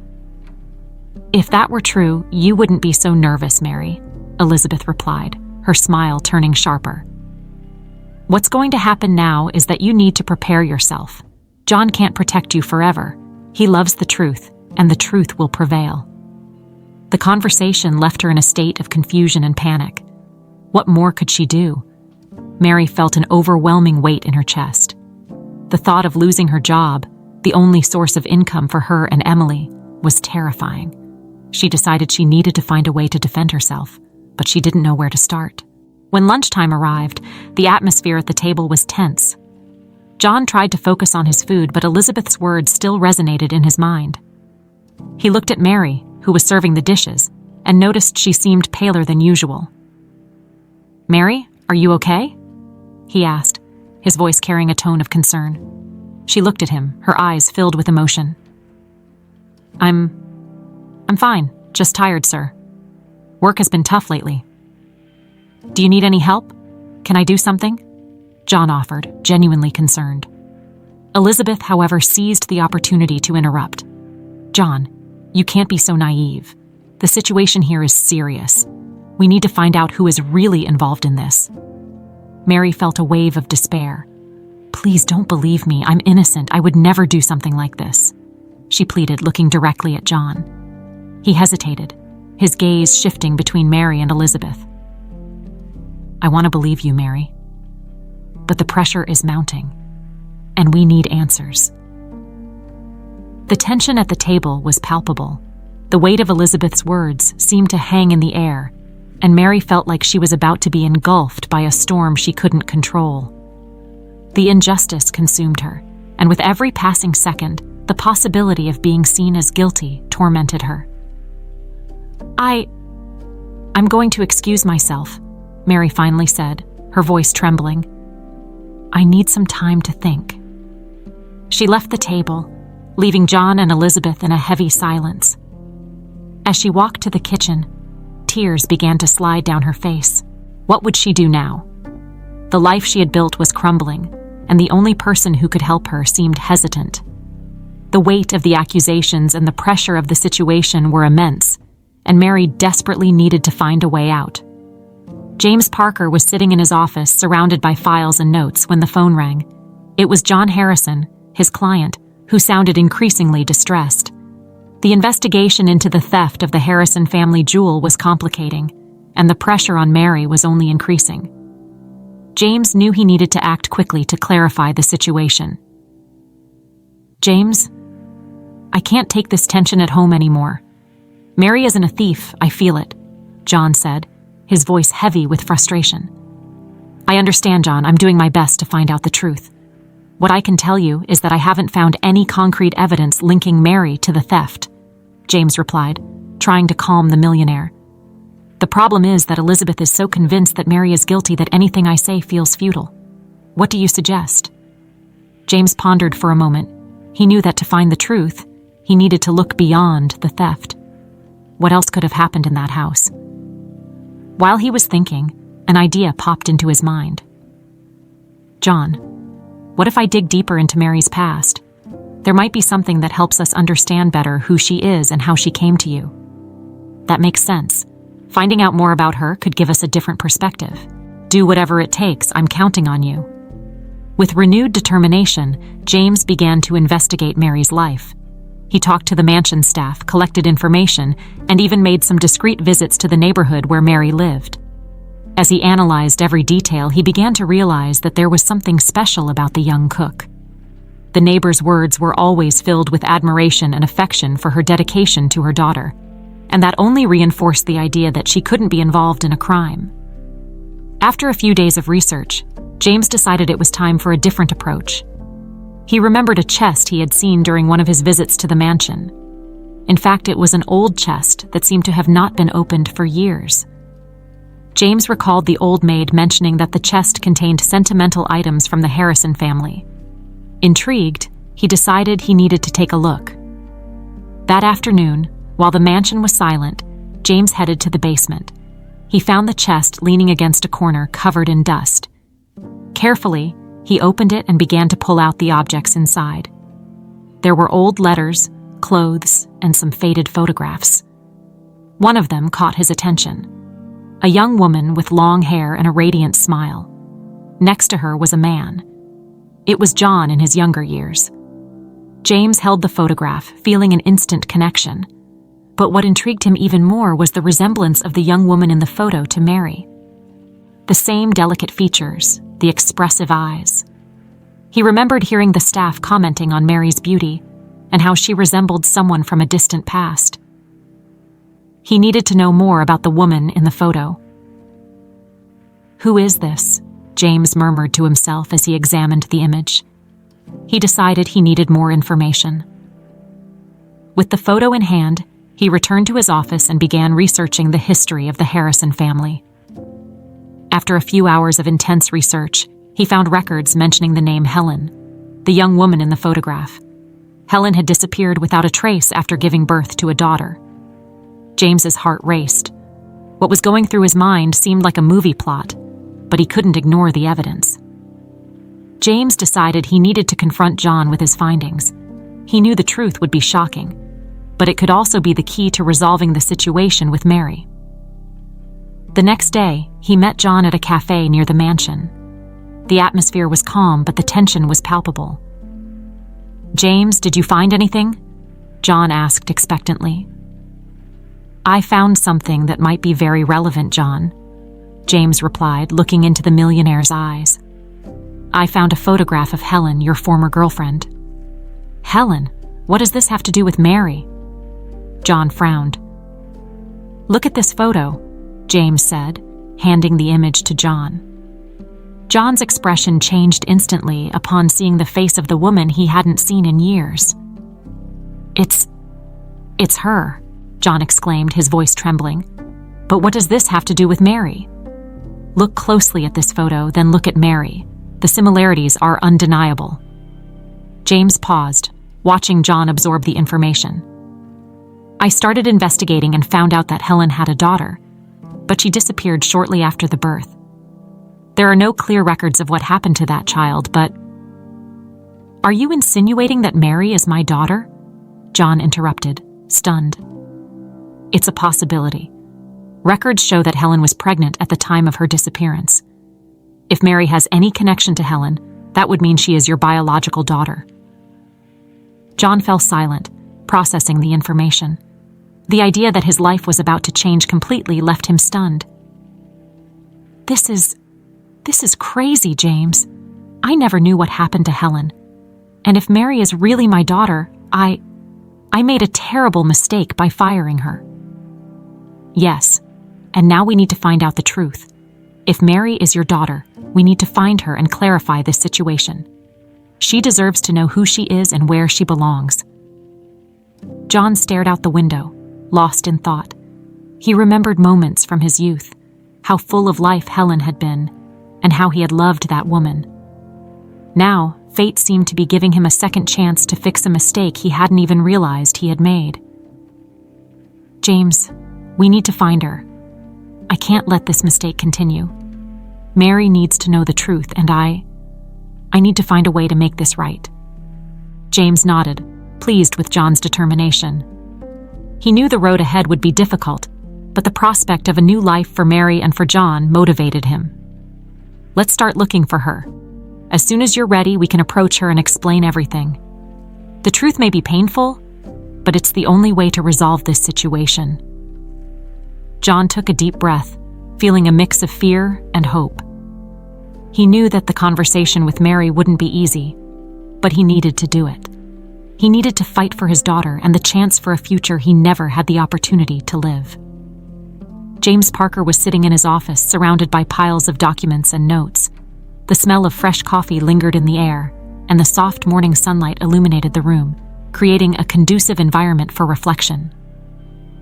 "If that were true, you wouldn't be so nervous, Mary," Elizabeth replied, her smile turning sharper. "What's going to happen now is that you need to prepare yourself. John can't protect you forever. He loves the truth, and the truth will prevail." The conversation left her in a state of confusion and panic. What more could she do? Mary felt an overwhelming weight in her chest. The thought of losing her job, the only source of income for her and Emily, was terrifying. She decided she needed to find a way to defend herself, but she didn't know where to start. When lunchtime arrived, the atmosphere at the table was tense. John tried to focus on his food, but Elizabeth's words still resonated in his mind. He looked at Mary, who was serving the dishes, and noticed she seemed paler than usual. "Mary, are you okay?" he asked, his voice carrying a tone of concern. She looked at him, her eyes filled with emotion. I'm fine, just tired, sir. Work has been tough lately." "Do you need any help? Can I do something?" John offered, genuinely concerned. Elizabeth, however, seized the opportunity to interrupt. "John, you can't be so naive. The situation here is serious. We need to find out who is really involved in this." Mary felt a wave of despair. "Please don't believe me. I'm innocent. I would never do something like this," she pleaded, looking directly at John. He hesitated, his gaze shifting between Mary and Elizabeth. "I want to believe you, Mary. But the pressure is mounting, and we need answers." The tension at the table was palpable. The weight of Elizabeth's words seemed to hang in the air, and Mary felt like she was about to be engulfed by a storm she couldn't control. The injustice consumed her, and with every passing second, the possibility of being seen as guilty tormented her. I'm going to excuse myself," Mary finally said, her voice trembling. "I need some time to think." She left the table, leaving John and Elizabeth in a heavy silence. As she walked to the kitchen, tears began to slide down her face. What would she do now? The life she had built was crumbling, and the only person who could help her seemed hesitant. The weight of the accusations and the pressure of the situation were immense, and Mary desperately needed to find a way out. James Parker was sitting in his office, surrounded by files and notes, when the phone rang. It was John Harrison, his client, who sounded increasingly distressed. The investigation into the theft of the Harrison family jewel was complicating, and the pressure on Mary was only increasing. James knew he needed to act quickly to clarify the situation. "James, I can't take this tension at home anymore. Mary isn't a thief, I feel it," John said, his voice heavy with frustration. "I understand, John. I'm doing my best to find out the truth. What I can tell you is that I haven't found any concrete evidence linking Mary to the theft," James replied, trying to calm the millionaire. "The problem is that Elizabeth is so convinced that Mary is guilty that anything I say feels futile. What do you suggest?" James pondered for a moment. He knew that to find the truth, he needed to look beyond the theft. What else could have happened in that house? While he was thinking, an idea popped into his mind. "John, what if I dig deeper into Mary's past? There might be something that helps us understand better who she is and how she came to you." "That makes sense. Finding out more about her could give us a different perspective. Do whatever it takes. I'm counting on you." With renewed determination, James began to investigate Mary's life. He talked to the mansion staff, collected information, and even made some discreet visits to the neighborhood where Mary lived. As he analyzed every detail, he began to realize that there was something special about the young cook. The neighbor's words were always filled with admiration and affection for her dedication to her daughter, and that only reinforced the idea that she couldn't be involved in a crime. After a few days of research, James decided it was time for a different approach. He remembered a chest he had seen during one of his visits to the mansion. In fact, it was an old chest that seemed to have not been opened for years. James recalled the old maid mentioning that the chest contained sentimental items from the Harrison family. Intrigued, he decided he needed to take a look. That afternoon, while the mansion was silent, James headed to the basement. He found the chest leaning against a corner covered in dust. Carefully, he opened it and began to pull out the objects inside. There were old letters, clothes, and some faded photographs. One of them caught his attention. A young woman with long hair and a radiant smile. Next to her was a man. It was John in his younger years. James held the photograph, feeling an instant connection. But what intrigued him even more was the resemblance of the young woman in the photo to Mary. The same delicate features, the expressive eyes. He remembered hearing the staff commenting on Mary's beauty and how she resembled someone from a distant past. He needed to know more about the woman in the photo. "Who is this?" James murmured to himself as he examined the image. He decided he needed more information. With the photo in hand, He returned to his office and began researching the history of the Harrison family. After a few hours of intense research, he found records mentioning the name Helen, the young woman in the photograph. Helen had disappeared without a trace after giving birth to a daughter. James's heart raced. What was going through his mind seemed like a movie plot, but he couldn't ignore the evidence. James decided he needed to confront John with his findings. He knew the truth would be shocking, but it could also be the key to resolving the situation with Mary. The next day, he met John at a cafe near the mansion. The atmosphere was calm, but the tension was palpable. "James, did you find anything?" John asked expectantly. "I found something that might be very relevant, John," James replied, looking into the millionaire's eyes. "I found a photograph of Helen, your former girlfriend." "Helen? What does this have to do with Mary?" John frowned. "Look at this photo," James said, handing the image to John. John's expression changed instantly upon seeing the face of the woman he hadn't seen in years. It's her," John exclaimed, his voice trembling. "But what does this have to do with Mary?" "Look closely at this photo, then look at Mary. The similarities are undeniable." James paused, watching John absorb the information. "I started investigating and found out that Helen had a daughter, but she disappeared shortly after the birth. There are no clear records of what happened to that child, but—" "Are you insinuating that Mary is my daughter?" John interrupted, stunned. "It's a possibility. Records show that Helen was pregnant at the time of her disappearance. If Mary has any connection to Helen, that would mean she is your biological daughter." John fell silent, processing the information. The idea that his life was about to change completely left him stunned. This is crazy, James. I never knew what happened to Helen. And if Mary is really my daughter, I made a terrible mistake by firing her." "Yes, and now we need to find out the truth. If Mary is your daughter, we need to find her and clarify this situation. She deserves to know who she is and where she belongs." John stared out the window, lost in thought. He remembered moments from his youth, how full of life Helen had been, and how he had loved that woman. Now, fate seemed to be giving him a second chance to fix a mistake he hadn't even realized he had made. "James, we need to find her. I can't let this mistake continue. Mary needs to know the truth, and I need to find a way to make this right." James nodded, pleased with John's determination. He knew the road ahead would be difficult, but the prospect of a new life for Mary and for John motivated him. "Let's start looking for her. As soon as you're ready, we can approach her and explain everything. The truth may be painful, but it's the only way to resolve this situation." John took a deep breath, feeling a mix of fear and hope. He knew that the conversation with Mary wouldn't be easy, but he needed to do it. He needed to fight for his daughter and the chance for a future he never had the opportunity to live. James Parker was sitting in his office, surrounded by piles of documents and notes. The smell of fresh coffee lingered in the air, and the soft morning sunlight illuminated the room, creating a conducive environment for reflection.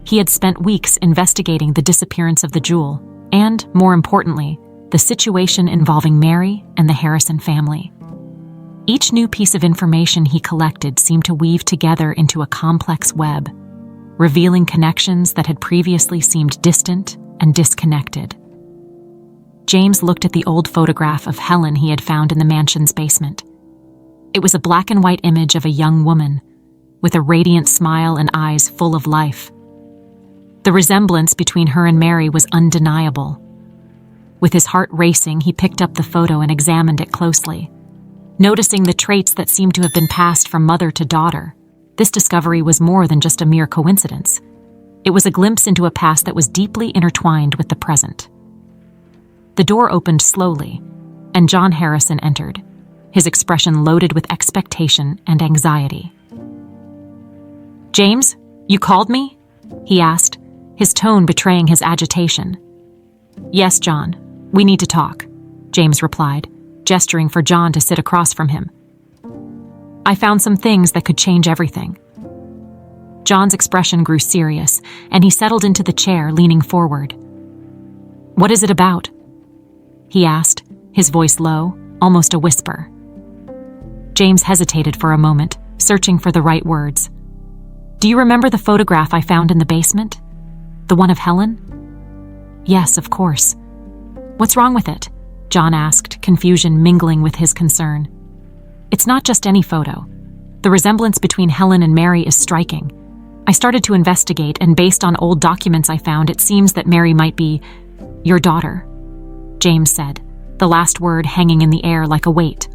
He had spent weeks investigating the disappearance of the jewel, and, more importantly, the situation involving Mary and the Harrison family. Each new piece of information he collected seemed to weave together into a complex web, revealing connections that had previously seemed distant and disconnected. James looked at the old photograph of Helen he had found in the mansion's basement. It was a black and white image of a young woman, with a radiant smile and eyes full of life. The resemblance between her and Mary was undeniable. With his heart racing, he picked up the photo and examined it closely. Noticing the traits that seemed to have been passed from mother to daughter, this discovery was more than just a mere coincidence. It was a glimpse into a past that was deeply intertwined with the present. The door opened slowly, and John Harrison entered, his expression loaded with expectation and anxiety. "James, you called me?" he asked, his tone betraying his agitation. "Yes, John, we need to talk," James replied, gesturing for John to sit across from him. "I found some things that could change everything." John's expression grew serious, and he settled into the chair, leaning forward. "What is it about?" he asked, his voice low, almost a whisper. James hesitated for a moment, searching for the right words. "Do you remember the photograph I found in the basement? The one of Helen?" "Yes, of course." "What's wrong with it?" John asked, confusion mingling with his concern. "It's not just any photo. The resemblance between Helen and Mary is striking. I started to investigate, and based on old documents I found, it seems that Mary might be your daughter," James said, the last word hanging in the air like a weight.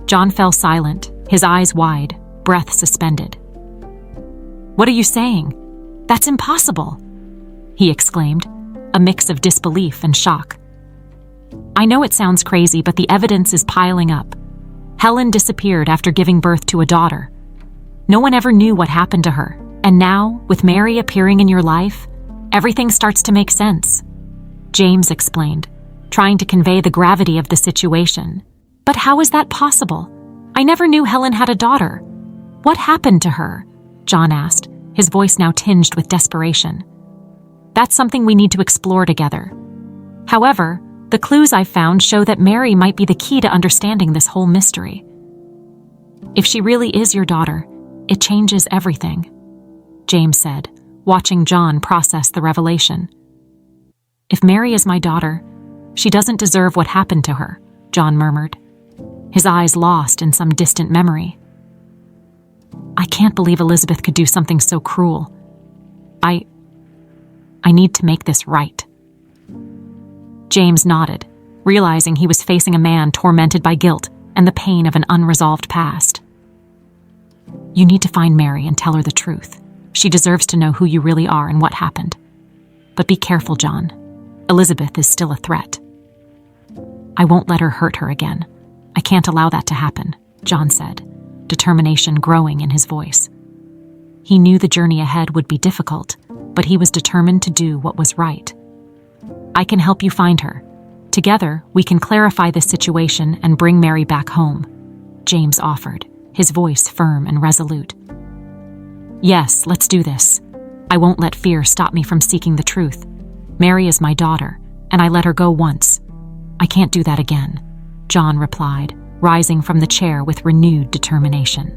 John fell silent, his eyes wide, breath suspended. "What are you saying? That's impossible!" he exclaimed, a mix of disbelief and shock. "I know it sounds crazy, but the evidence is piling up. Helen disappeared after giving birth to a daughter. No one ever knew what happened to her, and now, with Mary appearing in your life, everything starts to make sense," James explained, trying to convey the gravity of the situation. "But how is that possible? I never knew Helen had a daughter. What happened to her?" John asked, his voice now tinged with desperation. "That's something we need to explore together. However, the clues I've found show that Mary might be the key to understanding this whole mystery. If she really is your daughter, it changes everything," James said, watching John process the revelation. "If Mary is my daughter, she doesn't deserve what happened to her," John murmured, his eyes lost in some distant memory. "I can't believe Elizabeth could do something so cruel. I need to make this right." James nodded, realizing he was facing a man tormented by guilt and the pain of an unresolved past. "You need to find Mary and tell her the truth. She deserves to know who you really are and what happened. But be careful, John. Elizabeth is still a threat." "I won't let her hurt her again. I can't allow that to happen," John said, determination growing in his voice. He knew the journey ahead would be difficult, but he was determined to do what was right. "I can help you find her. Together, we can clarify this situation and bring Mary back home," James offered, his voice firm and resolute. "Yes, let's do this. I won't let fear stop me from seeking the truth. Mary is my daughter, and I let her go once. I can't do that again," John replied, rising from the chair with renewed determination.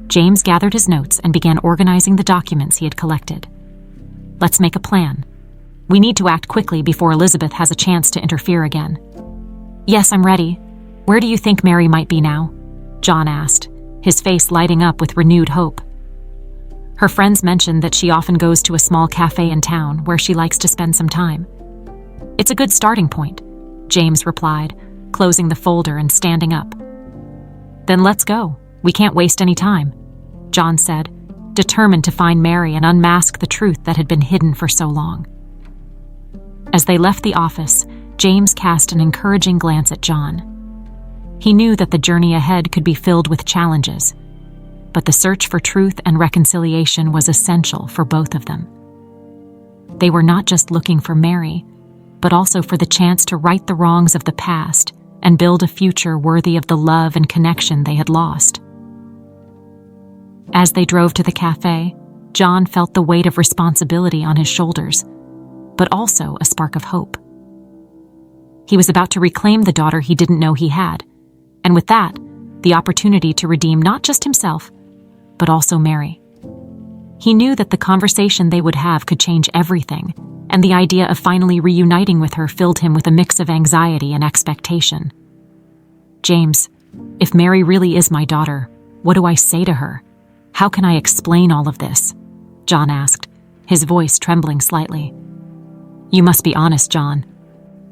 James gathered his notes and began organizing the documents he had collected. "Let's make a plan. We need to act quickly before Elizabeth has a chance to interfere again." "Yes, I'm ready. Where do you think Mary might be now?" John asked, his face lighting up with renewed hope. "Her friends mentioned that she often goes to a small cafe in town where she likes to spend some time." "It's a good starting point," James replied, closing the folder and standing up. "Then let's go. We can't waste any time," John said, determined to find Mary and unmask the truth that had been hidden for so long. As they left the office, James cast an encouraging glance at John. He knew that the journey ahead could be filled with challenges, but the search for truth and reconciliation was essential for both of them. They were not just looking for Mary, but also for the chance to right the wrongs of the past and build a future worthy of the love and connection they had lost. As they drove to the cafe, John felt the weight of responsibility on his shoulders, but also a spark of hope. He was about to reclaim the daughter he didn't know he had, and with that, the opportunity to redeem not just himself, but also Mary. He knew that the conversation they would have could change everything, and the idea of finally reuniting with her filled him with a mix of anxiety and expectation. "James, if Mary really is my daughter, what do I say to her? How can I explain all of this?" John asked, his voice trembling slightly. "You must be honest, John.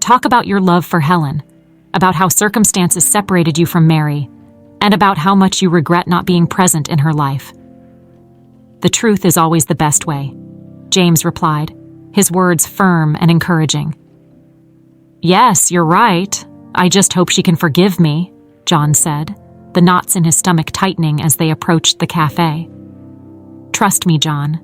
Talk about your love for Helen, about how circumstances separated you from Mary, and about how much you regret not being present in her life." "The truth is always the best way," James replied, his words firm and encouraging. "Yes, you're right. I just hope she can forgive me," John said, the knots in his stomach tightening as they approached the cafe. "Trust me, John.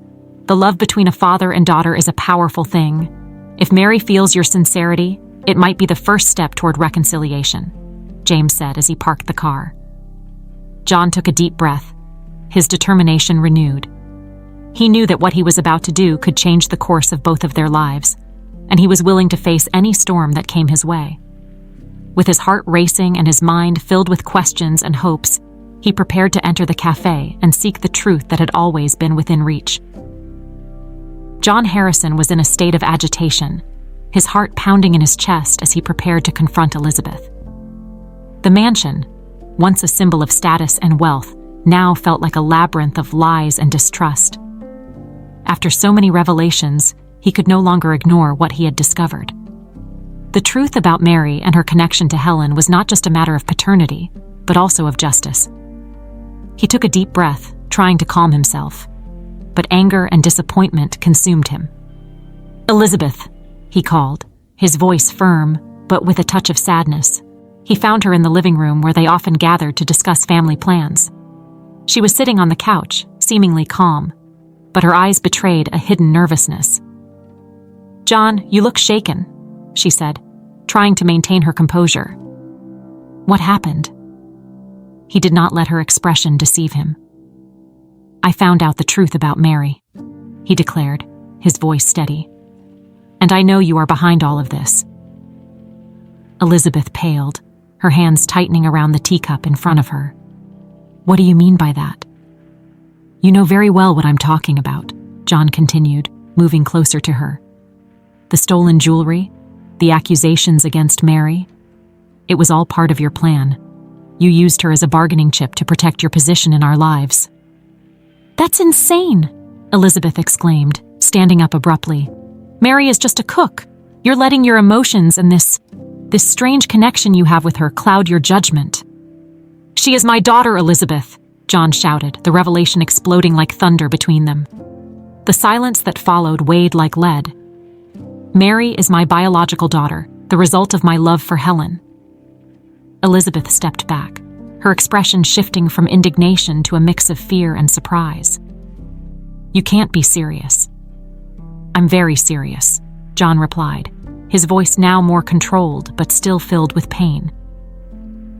The love between a father and daughter is a powerful thing. If Mary feels your sincerity, it might be the first step toward reconciliation," James said as he parked the car. John took a deep breath, his determination renewed. He knew that what he was about to do could change the course of both of their lives, and he was willing to face any storm that came his way. With his heart racing and his mind filled with questions and hopes, he prepared to enter the cafe and seek the truth that had always been within reach. John Harrison was in a state of agitation, his heart pounding in his chest as he prepared to confront Elizabeth. The mansion, once a symbol of status and wealth, now felt like a labyrinth of lies and distrust. After so many revelations, he could no longer ignore what he had discovered. The truth about Mary and her connection to Helen was not just a matter of paternity, but also of justice. He took a deep breath, trying to calm himself, but anger and disappointment consumed him. "Elizabeth," he called, his voice firm, but with a touch of sadness. He found her in the living room where they often gathered to discuss family plans. She was sitting on the couch, seemingly calm, but her eyes betrayed a hidden nervousness. "John, you look shaken," she said, trying to maintain her composure. "What happened?" He did not let her expression deceive him. "I found out the truth about Mary," he declared, his voice steady. "And I know you are behind all of this." Elizabeth paled, her hands tightening around the teacup in front of her. "What do you mean by that?" "You know very well what I'm talking about," John continued, moving closer to her. "The stolen jewelry, the accusations against Mary. It was all part of your plan. You used her as a bargaining chip to protect your position in our lives." "That's insane," Elizabeth exclaimed, standing up abruptly. "Mary is just a cook. You're letting your emotions and this strange connection you have with her cloud your judgment." "She is my daughter, Elizabeth," John shouted, the revelation exploding like thunder between them. The silence that followed weighed like lead. "Mary is my biological daughter, the result of my love for Helen." Elizabeth stepped back, her expression shifting from indignation to a mix of fear and surprise. "You can't be serious." "I'm very serious," John replied, his voice now more controlled but still filled with pain.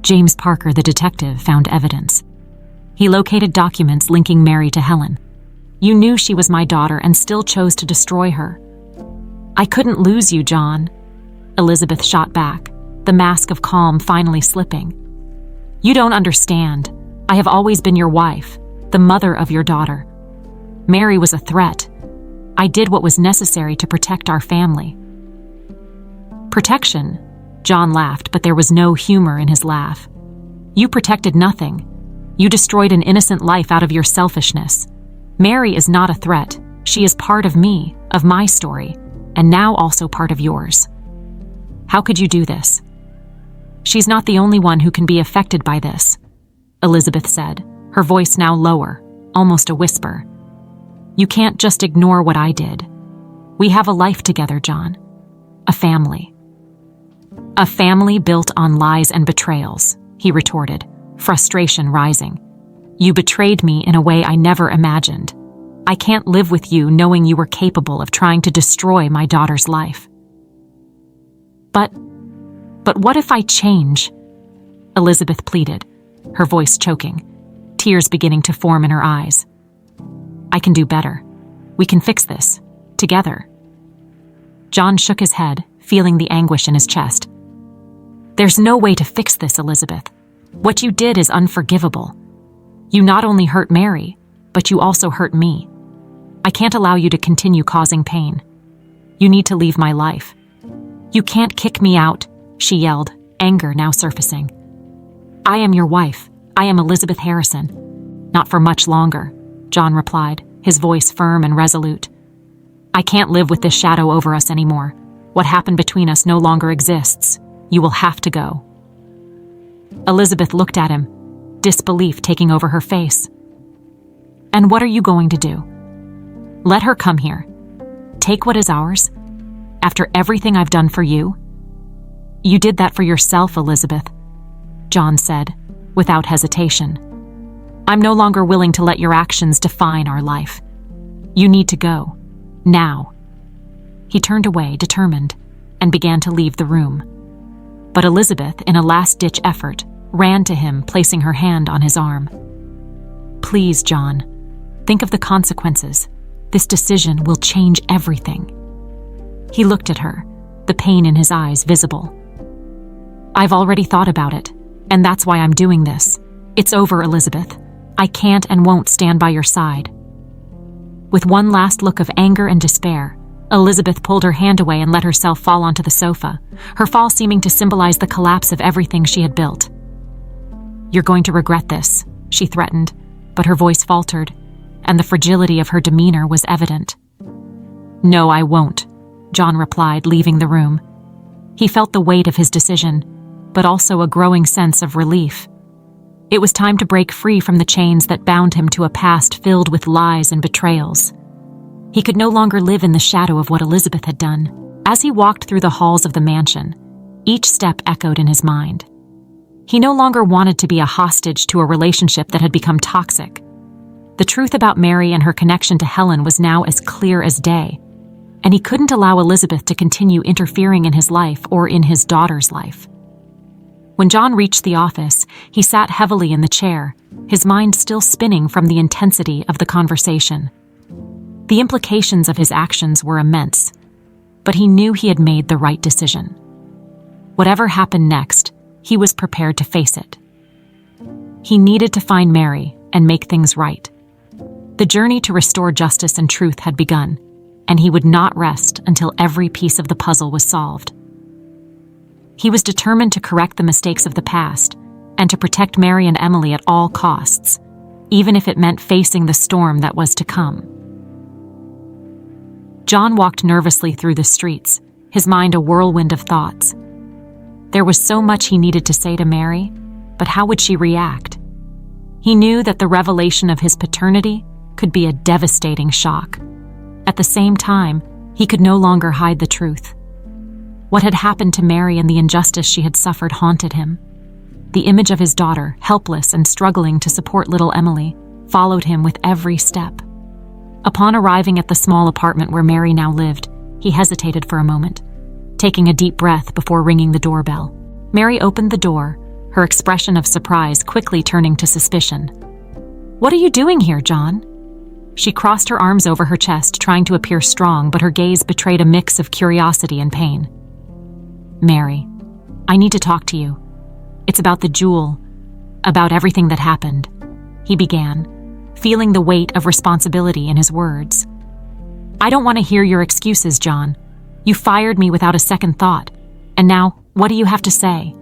James Parker, the detective, found evidence. He located documents linking Mary to Helen. "You knew she was my daughter and still chose to destroy her." "I couldn't lose you, John," Elizabeth shot back, the mask of calm finally slipping. "You don't understand. I have always been your wife, the mother of your daughter. Mary was a threat. I did what was necessary to protect our family." "Protection?" John laughed, but there was no humor in his laugh. "You protected nothing. You destroyed an innocent life out of your selfishness. Mary is not a threat. She is part of me, of my story, and now also part of yours. How could you do this?" "She's not the only one who can be affected by this," Elizabeth said, her voice now lower, almost a whisper. "You can't just ignore what I did. We have a life together, John. A family." "A family built on lies and betrayals," he retorted, frustration rising. "You betrayed me in a way I never imagined. I can't live with you knowing you were capable of trying to destroy my daughter's life." But what if I change?" Elizabeth pleaded, her voice choking, tears beginning to form in her eyes. "I can do better. We can fix this, together." John shook his head, feeling the anguish in his chest. "There's no way to fix this, Elizabeth. What you did is unforgivable. You not only hurt Mary, but you also hurt me. I can't allow you to continue causing pain. You need to leave my life." "You can't kick me out," she yelled, anger now surfacing. "I am your wife. I am Elizabeth Harrison." "Not for much longer," John replied, his voice firm and resolute. "I can't live with this shadow over us anymore. What happened between us no longer exists. You will have to go." Elizabeth looked at him, disbelief taking over her face. "And what are you going to do? Let her come here. Take what is ours? After everything I've done for you?" "You did that for yourself, Elizabeth," John said, without hesitation. "I'm no longer willing to let your actions define our life. You need to go. Now." He turned away, determined, and began to leave the room. But Elizabeth, in a last-ditch effort, ran to him, placing her hand on his arm. Please, John. Think of the consequences. This decision will change everything." He looked at her, the pain in his eyes visible. "I've already thought about it, and that's why I'm doing this. It's over, Elizabeth. I can't and won't stand by your side." With one last look of anger and despair, Elizabeth pulled her hand away and let herself fall onto the sofa, her fall seeming to symbolize the collapse of everything she had built. "You're going to regret this," she threatened, but her voice faltered, and the fragility of her demeanor was evident. "No, I won't," John replied, leaving the room. He felt the weight of his decision, but also a growing sense of relief. It was time to break free from the chains that bound him to a past filled with lies and betrayals. He could no longer live in the shadow of what Elizabeth had done. As he walked through the halls of the mansion, each step echoed in his mind. He no longer wanted to be a hostage to a relationship that had become toxic. The truth about Mary and her connection to Helen was now as clear as day, and he couldn't allow Elizabeth to continue interfering in his life or in his daughter's life. When John reached the office, he sat heavily in the chair, his mind still spinning from the intensity of the conversation. The implications of his actions were immense, but he knew he had made the right decision. Whatever happened next, he was prepared to face it. He needed to find Mary and make things right. The journey to restore justice and truth had begun, and he would not rest until every piece of the puzzle was solved. He was determined to correct the mistakes of the past and to protect Mary and Emily at all costs, even if it meant facing the storm that was to come. John walked nervously through the streets, his mind a whirlwind of thoughts. There was so much he needed to say to Mary, but how would she react? He knew that the revelation of his paternity could be a devastating shock. At the same time, he could no longer hide the truth. What had happened to Mary and the injustice she had suffered haunted him. The image of his daughter, helpless and struggling to support little Emily, followed him with every step. Upon arriving at the small apartment where Mary now lived, he hesitated for a moment, taking a deep breath before ringing the doorbell. Mary opened the door, her expression of surprise quickly turning to suspicion. "What are you doing here, John?" She crossed her arms over her chest, trying to appear strong, but her gaze betrayed a mix of curiosity and pain. "Mary, I need to talk to you. It's about the jewel, about everything that happened," he began, feeling the weight of responsibility in his words. "I don't want to hear your excuses, John. You fired me without a second thought, and now, what do you have to say?"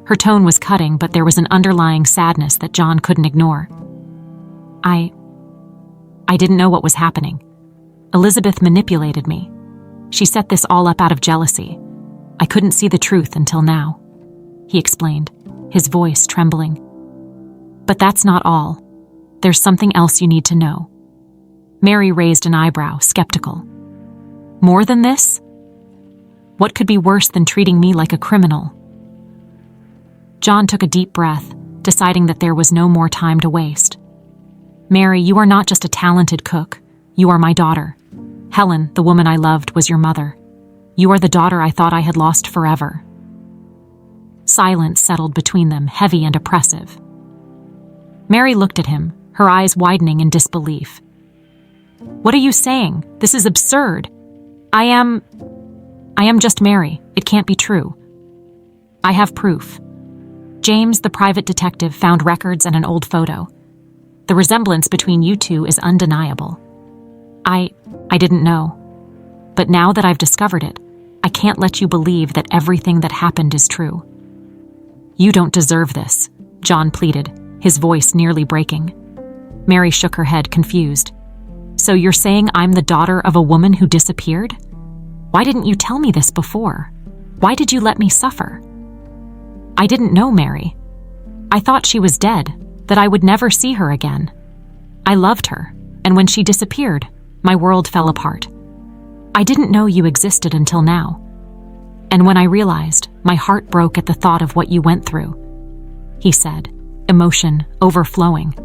Her tone was cutting, but there was an underlying sadness that John couldn't ignore. I didn't know what was happening. Elizabeth manipulated me. She set this all up out of jealousy. I couldn't see the truth until now," he explained, his voice trembling. "But that's not all. There's something else you need to know." Mary raised an eyebrow, skeptical. "More than this? What could be worse than treating me like a criminal?" John took a deep breath, deciding that there was no more time to waste. "Mary, you are not just a talented cook. You are my daughter. Helen, the woman I loved, was your mother. You are the daughter I thought I had lost forever." Silence settled between them, heavy and oppressive. Mary looked at him, her eyes widening in disbelief. "What are you saying? This is absurd. I am just Mary. It can't be true. I have proof." James, the private detective, found records and an old photo. The resemblance between you two is undeniable. I didn't know. But now that I've discovered it, I can't let you believe that everything that happened is true. "You don't deserve this," John pleaded, his voice nearly breaking. Mary shook her head, confused. "So you're saying I'm the daughter of a woman who disappeared? Why didn't you tell me this before? Why did you let me suffer?" "I didn't know, Mary. I thought she was dead, that I would never see her again. I loved her, and when she disappeared, my world fell apart. I didn't know you existed until now. And when I realized, my heart broke at the thought of what you went through," he said, emotion overflowing.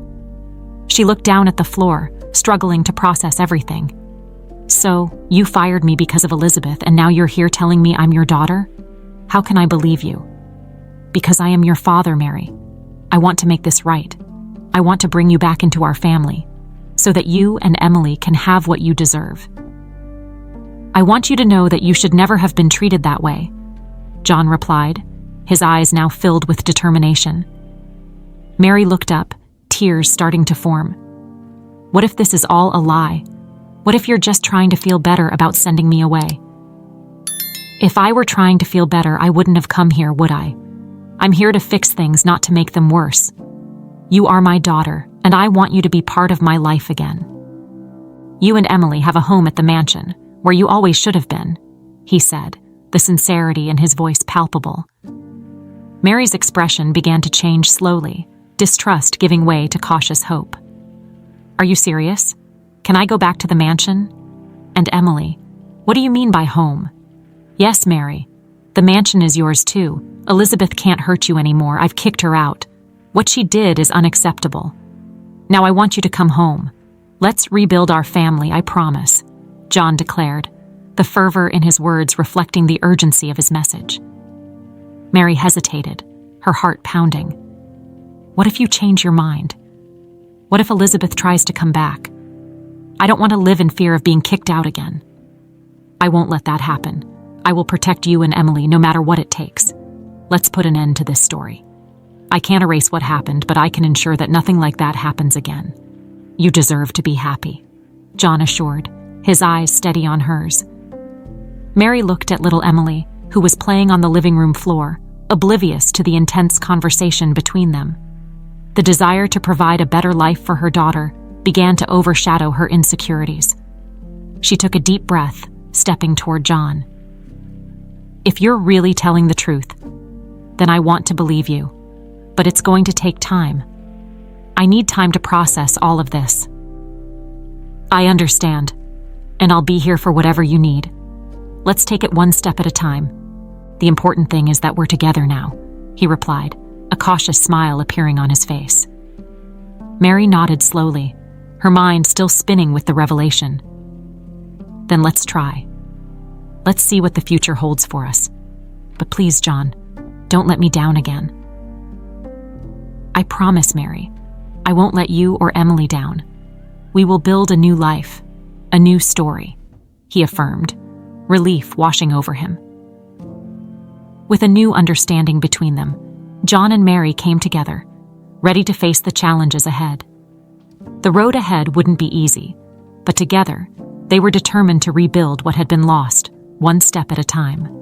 She looked down at the floor, struggling to process everything. "So, you fired me because of Elizabeth, and now you're here telling me I'm your daughter? How can I believe you?" "Because I am your father, Mary. I want to make this right. I want to bring you back into our family, so that you and Emily can have what you deserve. I want you to know that you should never have been treated that way, John replied, his eyes now filled with determination. Mary looked up, tears starting to form. What if this is all a lie? What if you're just trying to feel better about sending me away? If I were trying to feel better, I wouldn't have come here, would I? I'm here to fix things, not to make them worse. You are my daughter, and I want you to be part of my life again. You and Emily have a home at the mansion, where you always should have been, he said, the sincerity in his voice palpable. Mary's expression began to change slowly, distrust giving way to cautious hope. Are you serious? Can I go back to the mansion? And Emily, what do you mean by home? Yes, Mary. The mansion is yours too. Elizabeth can't hurt you anymore. I've kicked her out. What she did is unacceptable. Now I want you to come home. Let's rebuild our family, I promise, John declared, the fervor in his words reflecting the urgency of his message. Mary hesitated, her heart pounding. What if you change your mind? What if Elizabeth tries to come back? I don't want to live in fear of being kicked out again. I won't let that happen. I will protect you and Emily no matter what it takes. Let's put an end to this story. I can't erase what happened, but I can ensure that nothing like that happens again. You deserve to be happy, John assured, his eyes steady on hers. Mary looked at little Emily, who was playing on the living room floor, oblivious to the intense conversation between them. The desire to provide a better life for her daughter began to overshadow her insecurities. She took a deep breath, stepping toward John. If you're really telling the truth, then I want to believe you, but it's going to take time. I need time to process all of this. I understand, and I'll be here for whatever you need. Let's take it one step at a time. The important thing is that we're together now, he replied, a cautious smile appearing on his face. Mary nodded slowly, her mind still spinning with the revelation. Then let's try. Let's see what the future holds for us. But please, John, don't let me down again. I promise, Mary, I won't let you or Emily down. We will build a new life, a new story, he affirmed, relief washing over him. With a new understanding between them, John and Mary came together, ready to face the challenges ahead. The road ahead wouldn't be easy, but together, they were determined to rebuild what had been lost, one step at a time.